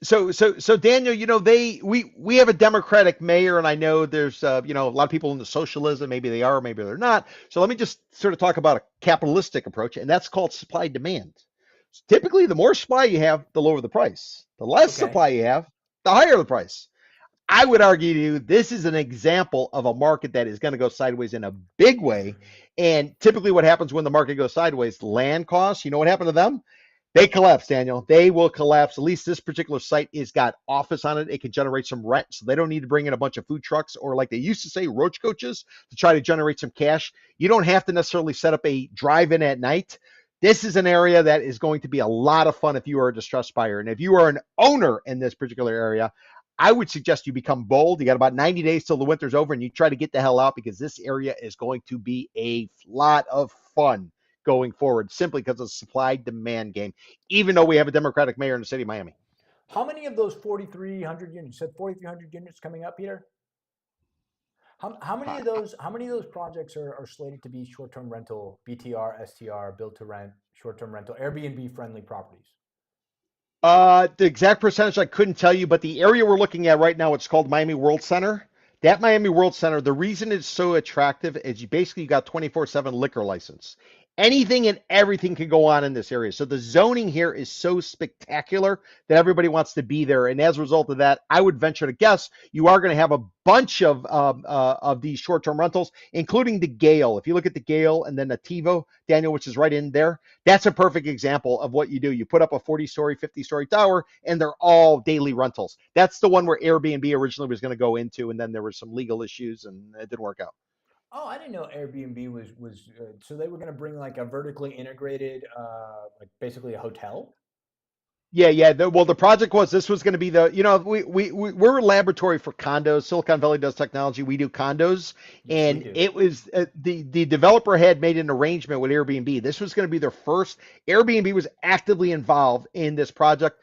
Speaker 1: So Daniel, we have a Democratic mayor, and I know there's a lot of people into socialism. Maybe they are, maybe they're not. So let me just sort of talk about a capitalistic approach, and that's called supply demand. Typically, the more supply you have, the lower the price. The less
Speaker 2: Okay.
Speaker 1: supply you have, the higher the price. I would argue to you this is an example of a market that is going to go sideways in a big way. And typically, what happens when the market goes sideways? Land costs. You know what happened to them? They collapse, Daniel. They will collapse. At least this particular site is got office on it. It can generate some rent, so they don't need to bring in a bunch of food trucks or, like they used to say, roach coaches to try to generate some cash. You don't have to necessarily set up a drive-in at night. This is an area that is going to be a lot of fun if you are a distressed buyer. And if you are an owner in this particular area, I would suggest you become bold. You got about 90 days till the winter's over, and you try to get the hell out, because this area is going to be a lot of fun going forward, simply because of the supply-demand game, even though we have a Democratic mayor in the city of Miami.
Speaker 2: How many of those 4,300 units? You said 4,300 units coming up, Peter? How many of those projects are slated to be short-term rental, BTR, STR, build to rent, short-term rental, Airbnb friendly properties?
Speaker 1: The exact percentage I couldn't tell you, but the area we're looking at right now, it's called Miami World Center. That Miami World Center, the reason it's so attractive is you basically got 24/7 liquor license. Anything and everything can go on in this area. So the zoning here is so spectacular that everybody wants to be there. And as a result of that, I would venture to guess you are going to have a bunch of these short-term rentals, including the Gale. If you look at the Gale and then the TiVo, Daniel, which is right in there, that's a perfect example of what you do. You put up a 40-story, 50-story tower, and they're all daily rentals. That's the one where Airbnb originally was going to go into, and then there were some legal issues, and it didn't work out.
Speaker 2: Oh, I didn't know Airbnb was so they were going to bring like a vertically integrated, like basically a hotel.
Speaker 1: Yeah, yeah. Well, the project was this was going to be the, we're a laboratory for condos. Silicon Valley does technology. We do condos.
Speaker 2: Yes, we
Speaker 1: And
Speaker 2: do.
Speaker 1: it was the developer had made an arrangement with Airbnb. This was going to be their first. Airbnb was actively involved in this project.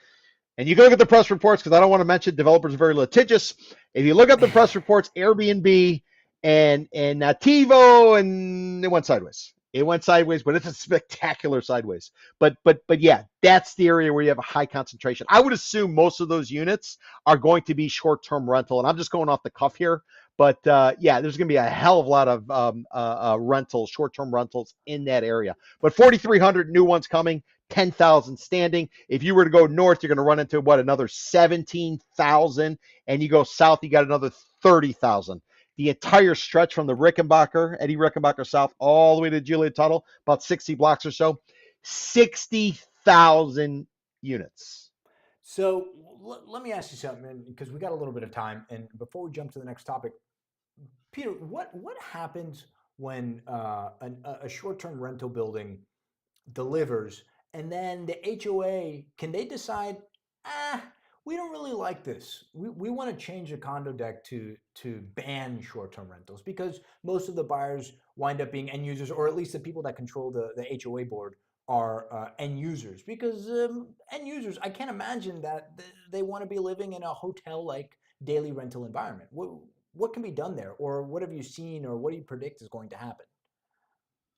Speaker 1: And you can look at the press reports because I don't want to mention developers are very litigious. If you look at the press reports, Airbnb and TiVo, and it went sideways. It went sideways, but it's a spectacular sideways. But yeah, that's the area where you have a high concentration. I would assume most of those units are going to be short-term rental, and I'm just going off the cuff here. But yeah, there's going to be a hell of a lot of rentals, short-term rentals in that area. But 4,300 new ones coming, 10,000 standing. If you were to go north, you're going to run into what, another 17,000, and you go south, you got another 30,000. The entire stretch from the Eddie Rickenbacker South, all the way to Julia Tuttle, about 60 blocks or so, 60,000 units.
Speaker 2: So let me ask you something, because we got a little bit of time, and before we jump to the next topic, Peter, what happens when a short term rental building delivers, and then the HOA, can they decide, ah, we don't really like this. We want to change the condo deck to ban short term rentals because most of the buyers wind up being end users, or at least the people that control the HOA board are end users. Because end users, I can't imagine that they want to be living in a hotel like daily rental environment. What can be done there, or what have you seen, or what do you predict is going to happen?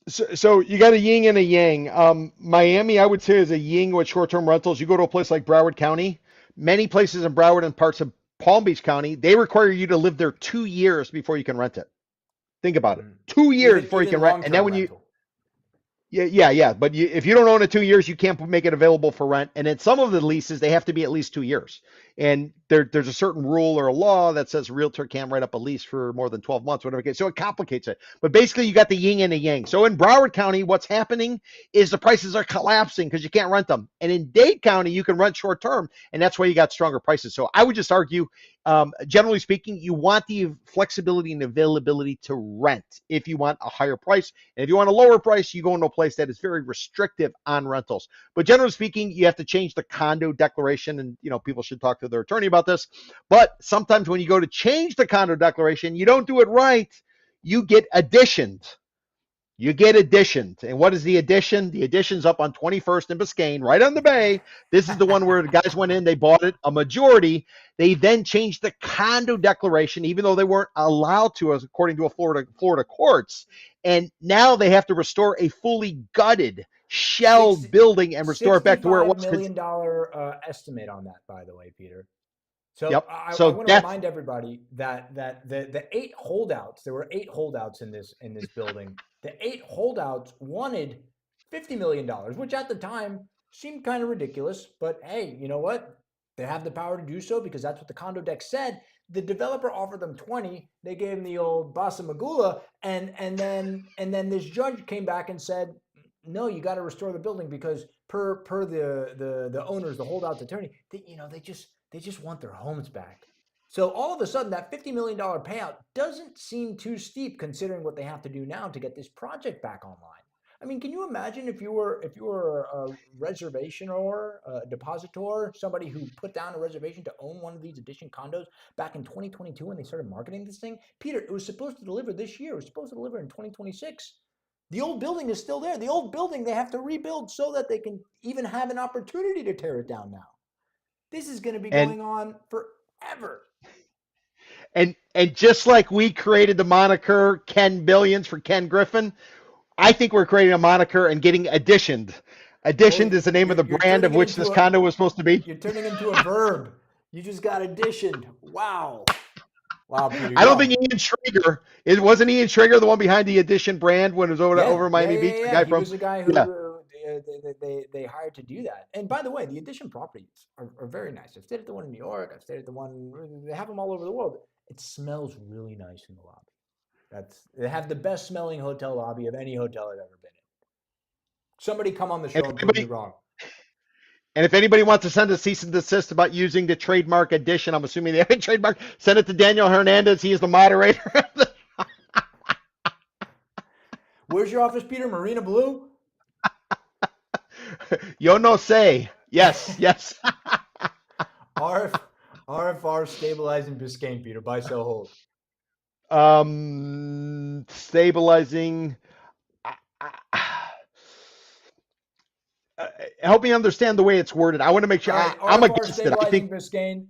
Speaker 1: So you got a yin and a yang. Miami, I would say, is a yin with short-term rentals. You go to a place like Broward County, many places in Broward and parts of Palm Beach County, they require you to live there 2 years before you can rent it. Think about it.
Speaker 2: Mm.
Speaker 1: 2 years
Speaker 2: Even
Speaker 1: before you
Speaker 2: even
Speaker 1: can rent.
Speaker 2: long
Speaker 1: And then
Speaker 2: term
Speaker 1: when you,
Speaker 2: rental.
Speaker 1: yeah. But if you don't own it 2 years, you can't make it available for rent. And in some of the leases, they have to be at least 2 years. And there's a certain rule or a law that says a realtor can't write up a lease for more than 12 months, whatever. So it complicates it. But basically, you got the yin and the yang. So in Broward County, what's happening is the prices are collapsing because you can't rent them. And in Dade County, you can rent short term, and that's why you got stronger prices. So I would just argue, generally speaking, you want the flexibility and availability to rent if you want a higher price. And if you want a lower price, you go into a place that is very restrictive on rentals. But generally speaking, you have to change the condo declaration, and people should talk to their attorney about this. But sometimes when you go to change the condo declaration, you don't do it right, you get additioned. You get additioned. And what is the addition? The addition's up on 21st and Biscayne, right on the bay. This is the one where the guys went in, they bought it, a majority. They then changed the condo declaration, even though they weren't allowed to, as according to a Florida courts. And now they have to restore a fully gutted,
Speaker 2: Six,
Speaker 1: shelled building and restore it back to where it
Speaker 2: $65
Speaker 1: was.
Speaker 2: million estimate on that, by the way, Peter. So
Speaker 1: Yep.
Speaker 2: I
Speaker 1: So
Speaker 2: want to
Speaker 1: that's
Speaker 2: remind everybody that the eight holdouts, there were eight holdouts in this building. The eight holdouts wanted $50 million, which at the time seemed kind of ridiculous. But hey, you know what? They have the power to do so because that's what the condo deck said. The developer offered them 20. They gave him the old Basa Magula, and then this judge came back and said, no, you got to restore the building because per the owners, the holdouts attorney, they just want their homes back. So all of a sudden, that $50 million payout doesn't seem too steep considering what they have to do now to get this project back online. I mean, can you imagine if you were a reservation or a depositor, somebody who put down a reservation to own one of these addition condos back in 2022 when they started marketing this thing? Peter, it was supposed to deliver this year. It was supposed to deliver in 2026. The old building is still there. The old building they have to rebuild so that they can even have an opportunity to tear it down now. This is going to be
Speaker 1: and
Speaker 2: going on forever.
Speaker 1: and just like we created the moniker Ken Billions for Ken Griffin, I think we're creating a moniker and getting additioned.
Speaker 2: Oh,
Speaker 1: Additioned is the name of the
Speaker 2: you're
Speaker 1: brand of
Speaker 2: turning it
Speaker 1: which
Speaker 2: into
Speaker 1: this
Speaker 2: a
Speaker 1: condo was supposed to be.
Speaker 2: you're turning into a verb. You just got additioned. Wow. Wow, Peter,
Speaker 1: I
Speaker 2: you're
Speaker 1: don't think
Speaker 2: on.
Speaker 1: Ian Schrager. It wasn't Ian Schrager the one behind the Edition brand when it was over
Speaker 2: Yeah, yeah,
Speaker 1: Miami
Speaker 2: yeah,
Speaker 1: Beach. The
Speaker 2: yeah.
Speaker 1: guy
Speaker 2: He
Speaker 1: from
Speaker 2: was the guy
Speaker 1: yeah.
Speaker 2: who they hired to do that. And by the way, the Edition properties are very nice. I've stayed at the one in New York. I've stayed at the one. They have them all over the world. It smells really nice in the lobby. They have the best smelling hotel lobby of any hotel I've ever been in. Somebody come on the
Speaker 1: And
Speaker 2: show
Speaker 1: if
Speaker 2: and prove me
Speaker 1: anybody
Speaker 2: wrong.
Speaker 1: and if anybody wants to send a cease and desist about using the trademark Edition, I'm assuming they have a trademark. Send it to Daniel Hernandez. He is the moderator.
Speaker 2: Where's your office, Peter? Marina Blue?
Speaker 1: Yo no say. Yes, yes.
Speaker 2: RF, RFR stabilizing Biscayne, Peter. Buy, sell, hold.
Speaker 1: Stabilizing. Help me understand the way it's worded. I want to make sure
Speaker 2: All right,
Speaker 1: I'm
Speaker 2: RFR
Speaker 1: against it. I
Speaker 2: stabilizing
Speaker 1: think
Speaker 2: Biscayne.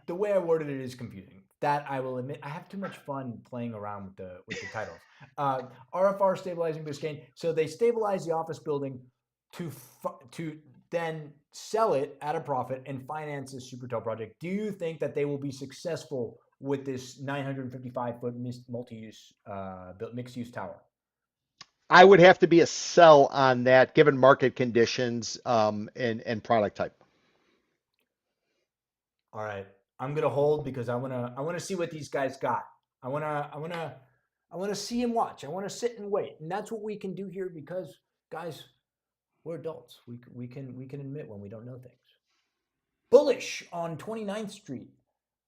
Speaker 2: The way I worded it is confusing. That I will admit, I have too much fun playing around with the titles. RFR stabilizing Biscayne. So they stabilize the office building to then sell it at a profit and finance this Supertel project. Do you think that they will be successful with this 955-foot multi-use mixed-use tower?
Speaker 1: I would have to be a sell on that given market conditions and product type.
Speaker 2: All right, I'm gonna hold because I wanna see what these guys got. I wanna see and watch. I wanna sit and wait, and that's what we can do here because, guys, we're adults. We can admit when we don't know things. Bullish on 29th Street.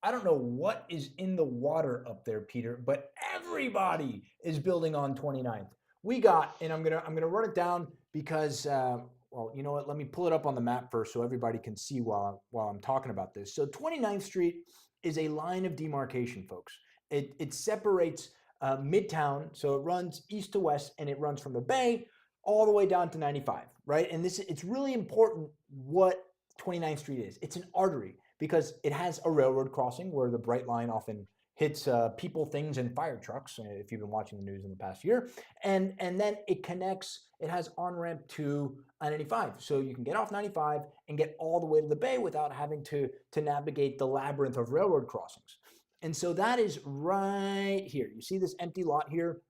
Speaker 2: I don't know what is in the water up there, Peter, but everybody is building on 29th. We got, and I'm gonna run it down because well, you know what? Let me pull it up on the map first so everybody can see while I'm talking about this. So 29th Street is a line of demarcation, folks. It separates Midtown, so it runs east to west, and it runs from the Bay all the way down to 95, right? And it's really important what 29th Street is. It's an artery because it has a railroad crossing where the bright line often hits people, things, and fire trucks. If you've been watching the news in the past year, and then it connects. It has on ramp to I-95, so you can get off 95 and get all the way to the Bay without having to navigate the labyrinth of railroad crossings. And so that is right here. You see this empty lot here?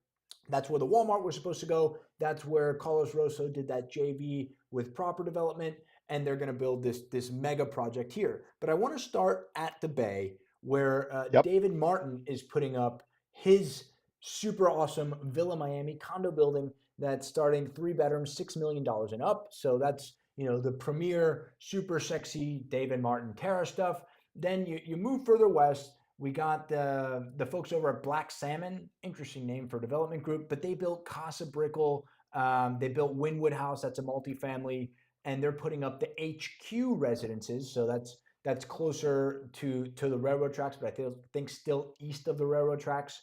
Speaker 2: That's where the Walmart was supposed to go. That's where Carlos Rosso did that JV with proper development, and they're going to build this mega project here. But I want to start at the Bay, where
Speaker 1: Yep.
Speaker 2: David Martin is putting up his super awesome Villa Miami condo building that's starting 3 bedrooms, $6 million and up. So that's the premier super sexy David Martin Terra stuff. Then you move further west. We got the folks over at Black Salmon, interesting name for a development group, but they built Casa Brickell. They built Wynwood House, that's a multifamily, and they're putting up the HQ residences. So that's closer to the railroad tracks, but I think still east of the railroad tracks.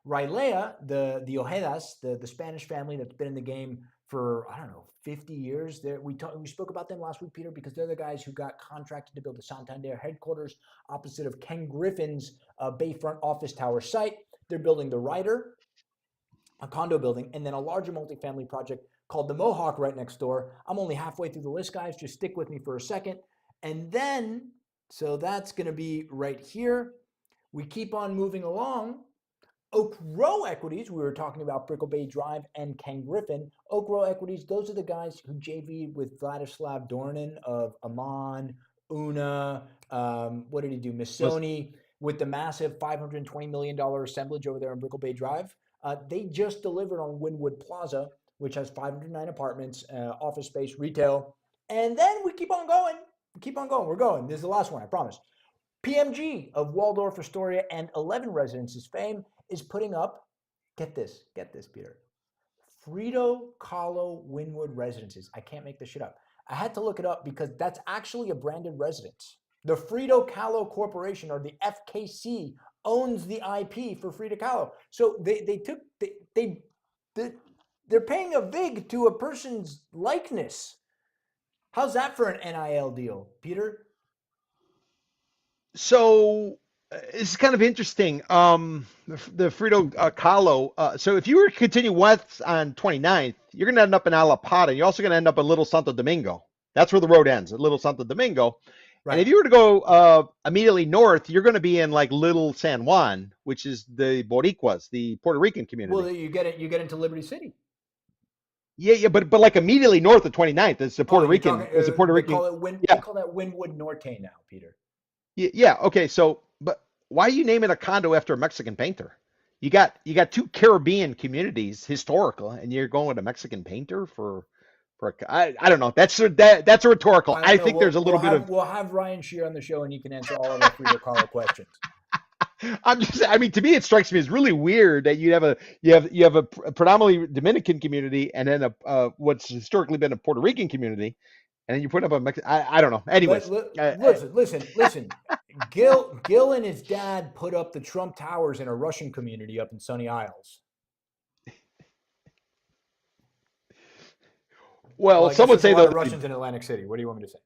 Speaker 2: Rylea, the Ojedas, the Spanish family that's been in the game for, I don't know, 50 years. We spoke about them last week, Peter, because they're the guys who got contracted to build the Santander headquarters opposite of Ken Griffin's Bayfront office tower site. They're building the Ryder, a condo building, and then a larger multifamily project called the Mohawk right next door. I'm only halfway through the list, guys. Just stick with me for a second. And then, so that's going to be right here. We keep on moving along. Oak Row Equities, we were talking about Brickell Bay Drive and Ken Griffin. Oak Row Equities, those are the guys who JV'd with Vladislav Dornin of Amman, Una, what did he do? Missoni, with the massive $520 million assemblage over there on Brickell Bay Drive. They just delivered on Wynwood Plaza, which has 509 apartments, office space, retail. And then we keep on going. We're going. This is the last one, I promise. PMG of Waldorf Astoria and 11 Residences fame is putting up, get this, Peter, Frito Kahlo Wynwood Residences. I can't make this shit up. I had to look it up because that's actually a branded residence. The Frito Kahlo Corporation, or the FKC, owns the IP for Frito Kahlo. So they're paying a vig to a person's likeness. How's that for an NIL deal, Peter?
Speaker 1: So it's kind of interesting. The Frito Kahlo. So if you were to continue west on 29th, you're going to end up in Alapata. You're also going to end up in Little Santo Domingo. That's where the road ends, at Little Santo Domingo. And if
Speaker 2: Right.
Speaker 1: you were to go immediately north, you're going to be in like Little San Juan, which is the Boricuas, the Puerto Rican
Speaker 2: Well,
Speaker 1: community.
Speaker 2: you get it. You get into Liberty City.
Speaker 1: Yeah, yeah, but like immediately north of 29th is the
Speaker 2: Oh,
Speaker 1: Puerto
Speaker 2: you're talking.
Speaker 1: Rican. Is the Puerto
Speaker 2: They
Speaker 1: Rican?
Speaker 2: call it Win. They
Speaker 1: Yeah,
Speaker 2: call that Wynwood Norte now, Peter.
Speaker 1: yeah. Okay, so but why are you naming a condo after a Mexican painter? You got two Caribbean communities historical, and you're going with a Mexican painter I don't know. That's a rhetorical.
Speaker 2: I don't
Speaker 1: I
Speaker 2: know.
Speaker 1: think there's a little bit of
Speaker 2: We'll have Ryan Shear on the show, and he can answer all of our freer caller questions.
Speaker 1: I mean, to me, it strikes me as really weird that you have a predominantly Dominican community and then a what's historically been a Puerto Rican community, and then you put up a I don't know. Anyways,
Speaker 2: Listen. Gil and his dad put up the Trump Towers in a Russian community up in Sunny Isles. Well,
Speaker 1: well,
Speaker 2: I guess
Speaker 1: some would
Speaker 2: there's a
Speaker 1: say
Speaker 2: lot
Speaker 1: though,
Speaker 2: of Russians in Atlantic City. What do you want me to say?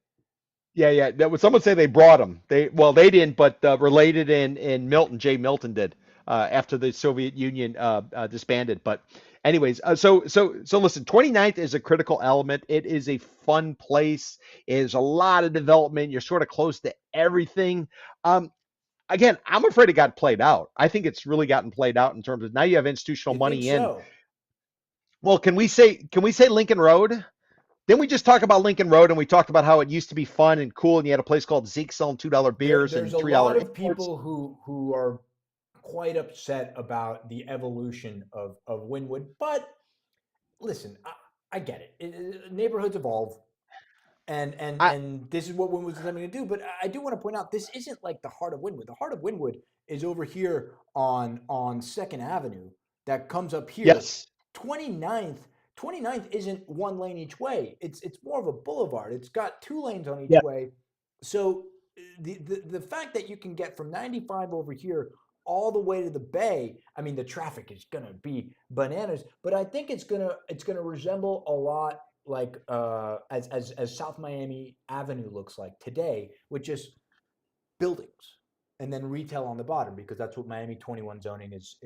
Speaker 1: yeah, yeah. That was some would say they brought them. They didn't, but related in Milton, Jay Milton did after the Soviet Union disbanded. But anyways, so listen, 29th is a critical element. It is a fun place. There's a lot of development. You're sort of close to everything. Um, Again, I'm afraid it got played out. I think it's really gotten played out in terms of now you have institutional
Speaker 2: You think
Speaker 1: money in.
Speaker 2: so?
Speaker 1: Well, can we say Lincoln Road? Then we just talk about Lincoln Road and we talked about how it used to be fun and cool and you had a place called Zeke selling $2 beers
Speaker 2: There's
Speaker 1: and
Speaker 2: a
Speaker 1: $3
Speaker 2: lot of
Speaker 1: imports.
Speaker 2: people who are quite upset about the evolution of Wynwood, but listen, I get it. Neighborhoods evolve,
Speaker 1: I
Speaker 2: and this is what Wynwood's attempting to do. But I do want to point out this isn't like the heart of Wynwood. The heart of Wynwood is over here on Second Avenue that comes up here.
Speaker 1: yes.
Speaker 2: 29th 29th isn't one lane each way. It's more of a boulevard. It's got two lanes on
Speaker 1: Yeah.
Speaker 2: each way. So the fact that you can get from 95 over here all the way to the bay, I mean the traffic is going to be bananas, but I think it's going to resemble a lot like as South Miami Avenue looks like today, with just buildings and then retail on the bottom, because that's what Miami 21 zoning is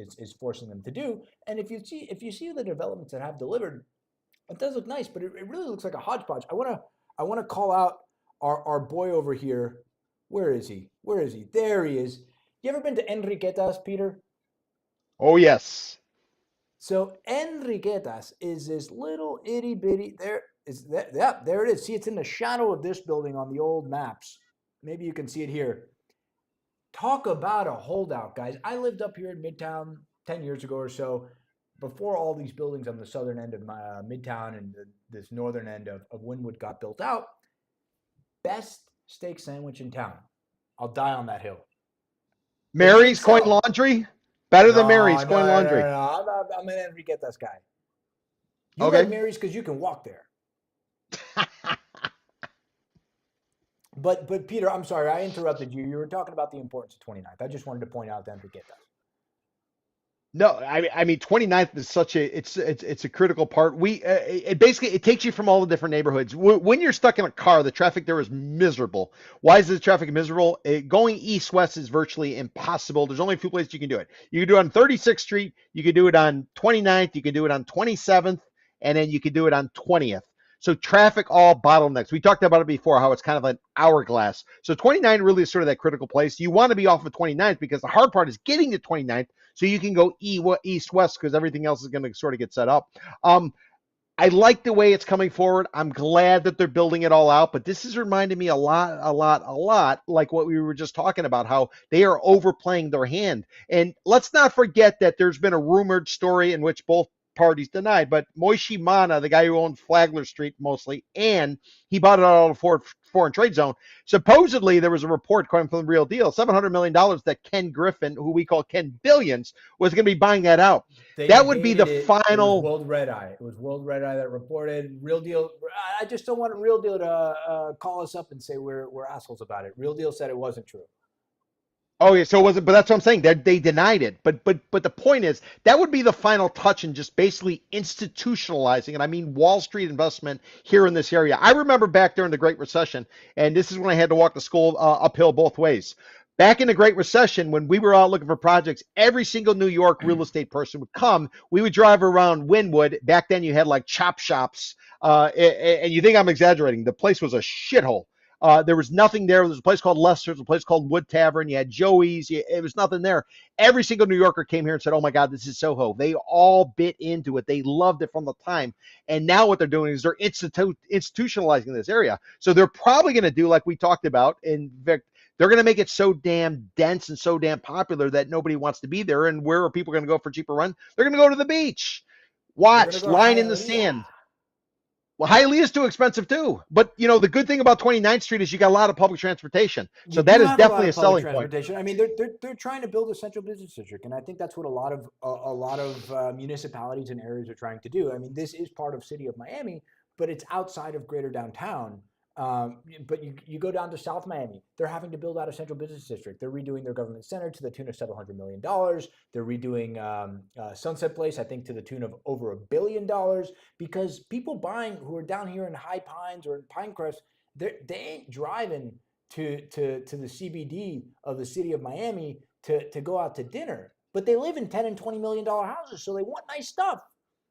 Speaker 2: forcing them to do. And if you see the developments that have delivered, it does look nice, but it really looks like a hodgepodge. I want to call out our boy over here. Where is he? Where is he? There he is. You ever been to Enriquetas, Peter?
Speaker 1: Oh, yes.
Speaker 2: So Enriquetas is this little itty bitty. There is that. Yeah, there it is. See, it's in the shadow of this building on the old maps. Maybe you can see it here. Talk about a holdout, guys. I lived up here in Midtown 10 years ago or so, before all these buildings on the southern end of my Midtown and this northern end of Wynwood got built out. Best steak sandwich in town. I'll die on that hill. They didn't
Speaker 1: Mary's Coin
Speaker 2: sell.
Speaker 1: Laundry? Better than
Speaker 2: No,
Speaker 1: Mary's
Speaker 2: no,
Speaker 1: Coin
Speaker 2: no, no,
Speaker 1: Laundry.
Speaker 2: no. I'm an Enriquetas guy. You like
Speaker 1: Okay.
Speaker 2: Mary's because you can walk there. But Peter, I'm sorry, I interrupted you. You were talking about the importance of 29th. I just wanted to point out that Enriquetas.
Speaker 1: No, I mean 29th is such a it's a critical part. It basically it takes you from all the different neighborhoods. When you're stuck in a car, the traffic there is miserable. Why is the traffic miserable? Going east west is virtually impossible. There's only a few places you can do it. You can do it on 36th Street, you can do it on 29th, you can do it on 27th, and then you can do it on 20th. So traffic all bottlenecks. We talked about it before, how it's kind of an hourglass. So 29 really is sort of that critical place. You want to be off of 29th because the hard part is getting to 29th so you can go east west because everything else is going to sort of get set up. I like the way it's coming forward. I'm glad that they're building it all out, but this is reminding me a lot like what we were just talking about, how they are overplaying their hand. And let's not forget that there's been a rumored story in which both parties denied, but Moishi Mana, the guy who owned Flagler Street mostly, and he bought it out of a foreign trade zone. Supposedly, there was a report coming from the Real Deal, $700 million that Ken Griffin, who we call Ken Billions, was going to be buying that out.
Speaker 2: They
Speaker 1: That would be the
Speaker 2: dated it. It was
Speaker 1: final.
Speaker 2: World Red Eye. It was World Red Eye that reported. Real Deal. I just don't want Real Deal to call us up and say we're assholes about it. Real Deal said it wasn't true.
Speaker 1: Oh yeah, so it wasn't, but that's what I'm saying. They denied it. But the point is that would be the final touch in just basically institutionalizing, and I mean Wall Street investment here in this area. I remember back during the Great Recession, and this is when I had to walk to school uphill both ways. Back in the Great Recession, when we were out looking for projects, every single New York real estate person would come. We would drive around Wynwood. Back then, you had like chop shops, and you think I'm exaggerating. The place was a shithole. There was nothing there. There's a place called Lester's, a place called Wood Tavern. You had Joey's. It was nothing there. Every single New Yorker came here and said, "Oh my God, this is Soho." They all bit into it. They loved it from the time. And now what they're doing is they're institutionalizing this area. So they're probably going to do like we talked about. In fact, they're going to make it so damn dense and so damn popular that nobody wants to be there. And where are people going to go for cheaper run? They're going to go to the beach.
Speaker 2: They're gonna
Speaker 1: Watch,
Speaker 2: go to
Speaker 1: line in the
Speaker 2: Hialeah.
Speaker 1: sand. Well, Hialeah is too expensive too. But the good thing about 29th Street is you got a lot of public transportation.
Speaker 2: You
Speaker 1: So that
Speaker 2: do
Speaker 1: is
Speaker 2: have a lot
Speaker 1: definitely a
Speaker 2: of public
Speaker 1: selling point.
Speaker 2: transportation. I mean, they're trying to build a central business district, and I think that's what a lot of municipalities and areas are trying to do. I mean, this is part of City of Miami, but it's outside of Greater Downtown. But you go down to South Miami, they're having to build out a central business district. They're redoing their government center to the tune of $700 million. They're redoing Sunset Place, I think, to the tune of over $1 billion, because people buying who are down here in High Pines or in Pinecrest, they ain't driving to the CBD of the city of Miami to go out to dinner, but they live in $10 and $20 million houses, so they want nice stuff.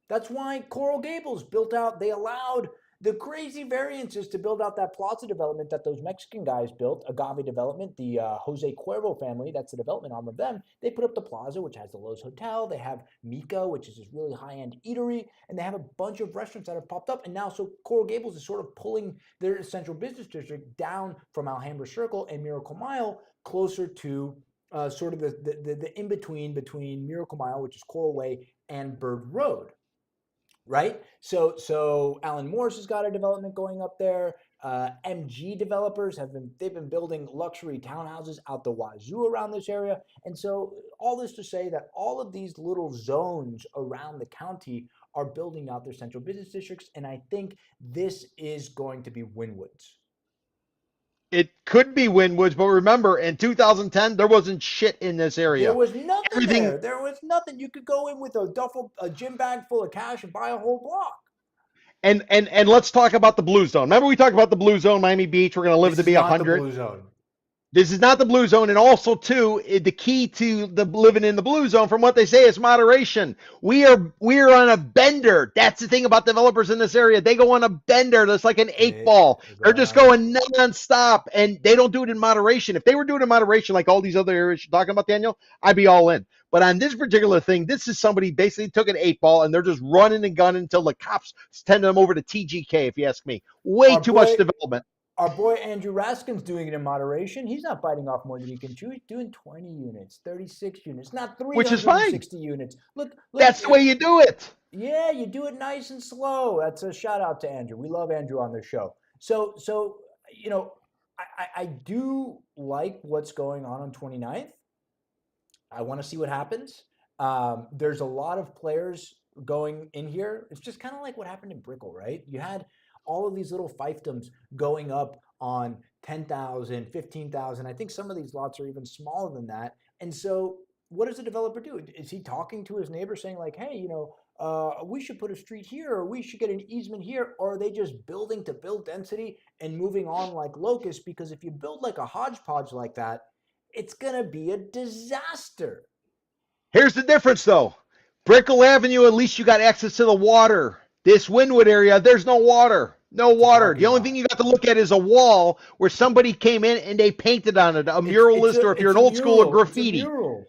Speaker 2: That's why Coral Gables built out. They allowed the crazy variances to build out that plaza development that those Mexican guys built, Agave Development, the Jose Cuervo family, that's the development arm of them. They put up the plaza, which has the Lowe's Hotel. They have Mika, which is this really high-end eatery, and they have a bunch of restaurants that have popped up. And now, so Coral Gables is sort of pulling their central business district down from Alhambra Circle and Miracle Mile closer to sort of the in-between between Miracle Mile, which is Coral Way, and Bird Road. Right, so Alan Morris has got a development going up there. MG developers they've been building luxury townhouses out the wazoo around this area, and so all this to say that all of these little zones around the county are building out their central business districts, and I think this is going to be Wynwood's.
Speaker 1: It could be Wynwoods, but remember, in 2010, there wasn't shit in this
Speaker 2: There
Speaker 1: area.
Speaker 2: was nothing
Speaker 1: Everything,
Speaker 2: there. There was nothing. You could go in with a gym bag full of cash and buy a whole block.
Speaker 1: and let's talk about the Blue Zone. Remember we talked about the Blue Zone, Miami Beach. We're going to live
Speaker 2: This
Speaker 1: to
Speaker 2: is
Speaker 1: be
Speaker 2: not the
Speaker 1: 100.
Speaker 2: blue zone.
Speaker 1: This is not the Blue Zone, and also too, the key to the living in the Blue Zone, from what they say, is moderation. We are on a bender. That's the thing about developers in this area. They go on a bender. That's like an eight ball.
Speaker 2: They
Speaker 1: They're
Speaker 2: go
Speaker 1: just
Speaker 2: on it.
Speaker 1: going nonstop, and they don't do it in moderation. If they were doing it in moderation, like all these other areas you're talking about, Daniel, I'd be all in. But on this particular thing, this is somebody basically took an eight ball and they're just running and gunning until the cops send them over to TGK. If you ask me, way
Speaker 2: Our
Speaker 1: too much
Speaker 2: boy,
Speaker 1: development.
Speaker 2: our boy Andrew Raskin's doing it in moderation. He's not biting off more than he can chew. He's doing 20 units, 36 units, not
Speaker 1: Which is fine.
Speaker 2: 360 units. Look,
Speaker 1: That's the way you do it.
Speaker 2: yeah, you do it nice and slow. That's a shout out to Andrew. We love Andrew on this show. So you know, I do like what's going on 29th. I want to see what happens. There's a lot of players going in here. It's just kind of like what happened in Brickell, right? You had all of these little fiefdoms going up on 10,000, 15,000. I think some of these lots are even smaller than that. And so what does the developer do? Is he talking to his neighbor saying like, hey, we should put a street here, or we should get an easement here? Or are they just building to build density and moving on like locusts? Because if you build like a hodgepodge like that, it's going to be a disaster.
Speaker 1: Here's the difference, though. Brickell Avenue, at least you got access to the water. This Wynwood area, there's no water. No
Speaker 2: It's a
Speaker 1: water. The
Speaker 2: parking
Speaker 1: only
Speaker 2: lot.
Speaker 1: thing you got to look at is a wall where somebody came in and they painted on it, a muralist, or if you're
Speaker 2: It's
Speaker 1: an
Speaker 2: a
Speaker 1: old school, a
Speaker 2: mural. It's a
Speaker 1: graffiti.
Speaker 2: mural.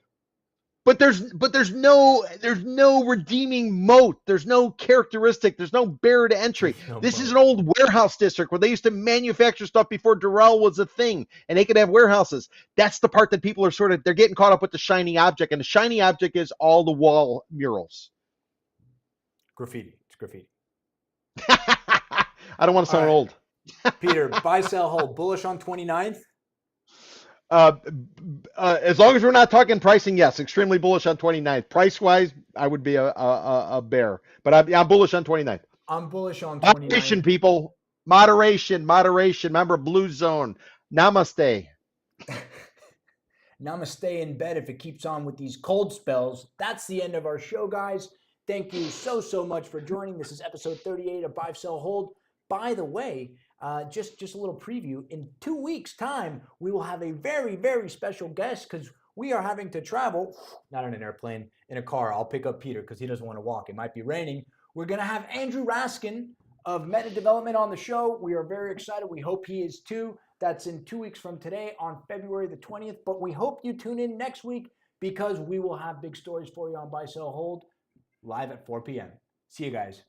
Speaker 1: But there's no redeeming moat. There's no characteristic. There's no barrier to entry.
Speaker 2: There's no
Speaker 1: This is
Speaker 2: moat.
Speaker 1: an old warehouse district where they used to manufacture stuff before Durrell was a thing, and they could have warehouses. That's the part that people are they're getting caught up with the shiny object, and the shiny object is all the wall murals.
Speaker 2: Graffiti. It's graffiti.
Speaker 1: I don't want to
Speaker 2: All
Speaker 1: sound
Speaker 2: right.
Speaker 1: old.
Speaker 2: Peter, buy, sell, hold. Bullish on 29th?
Speaker 1: Uh, as long as we're not talking pricing, yes, extremely bullish on 29th. Price wise, I would be a bear, but I'm bullish on 29th.
Speaker 2: I'm bullish on 29th.
Speaker 1: Moderation, people. Moderation, moderation. Remember, blue zone. Namaste.
Speaker 2: Namaste in bed if it keeps on with these cold spells. That's the end of our show, guys. Thank you so much for joining. This is episode 38 of Buy, Sell, Hold. By the way, just a little preview. In 2 weeks' time, we will have a very special guest because we are having to travel, not on an airplane, in a car. I'll pick up Peter because he doesn't want to walk. It might be raining. We're going to have Andrew Raskin of meta development on the show. We are very excited. We hope he is too. That's in 2 weeks from today on February the 20th. But we hope you tune in next week because we will have big stories for you on Buy, Sell, Hold live at 4 p.m. See you guys.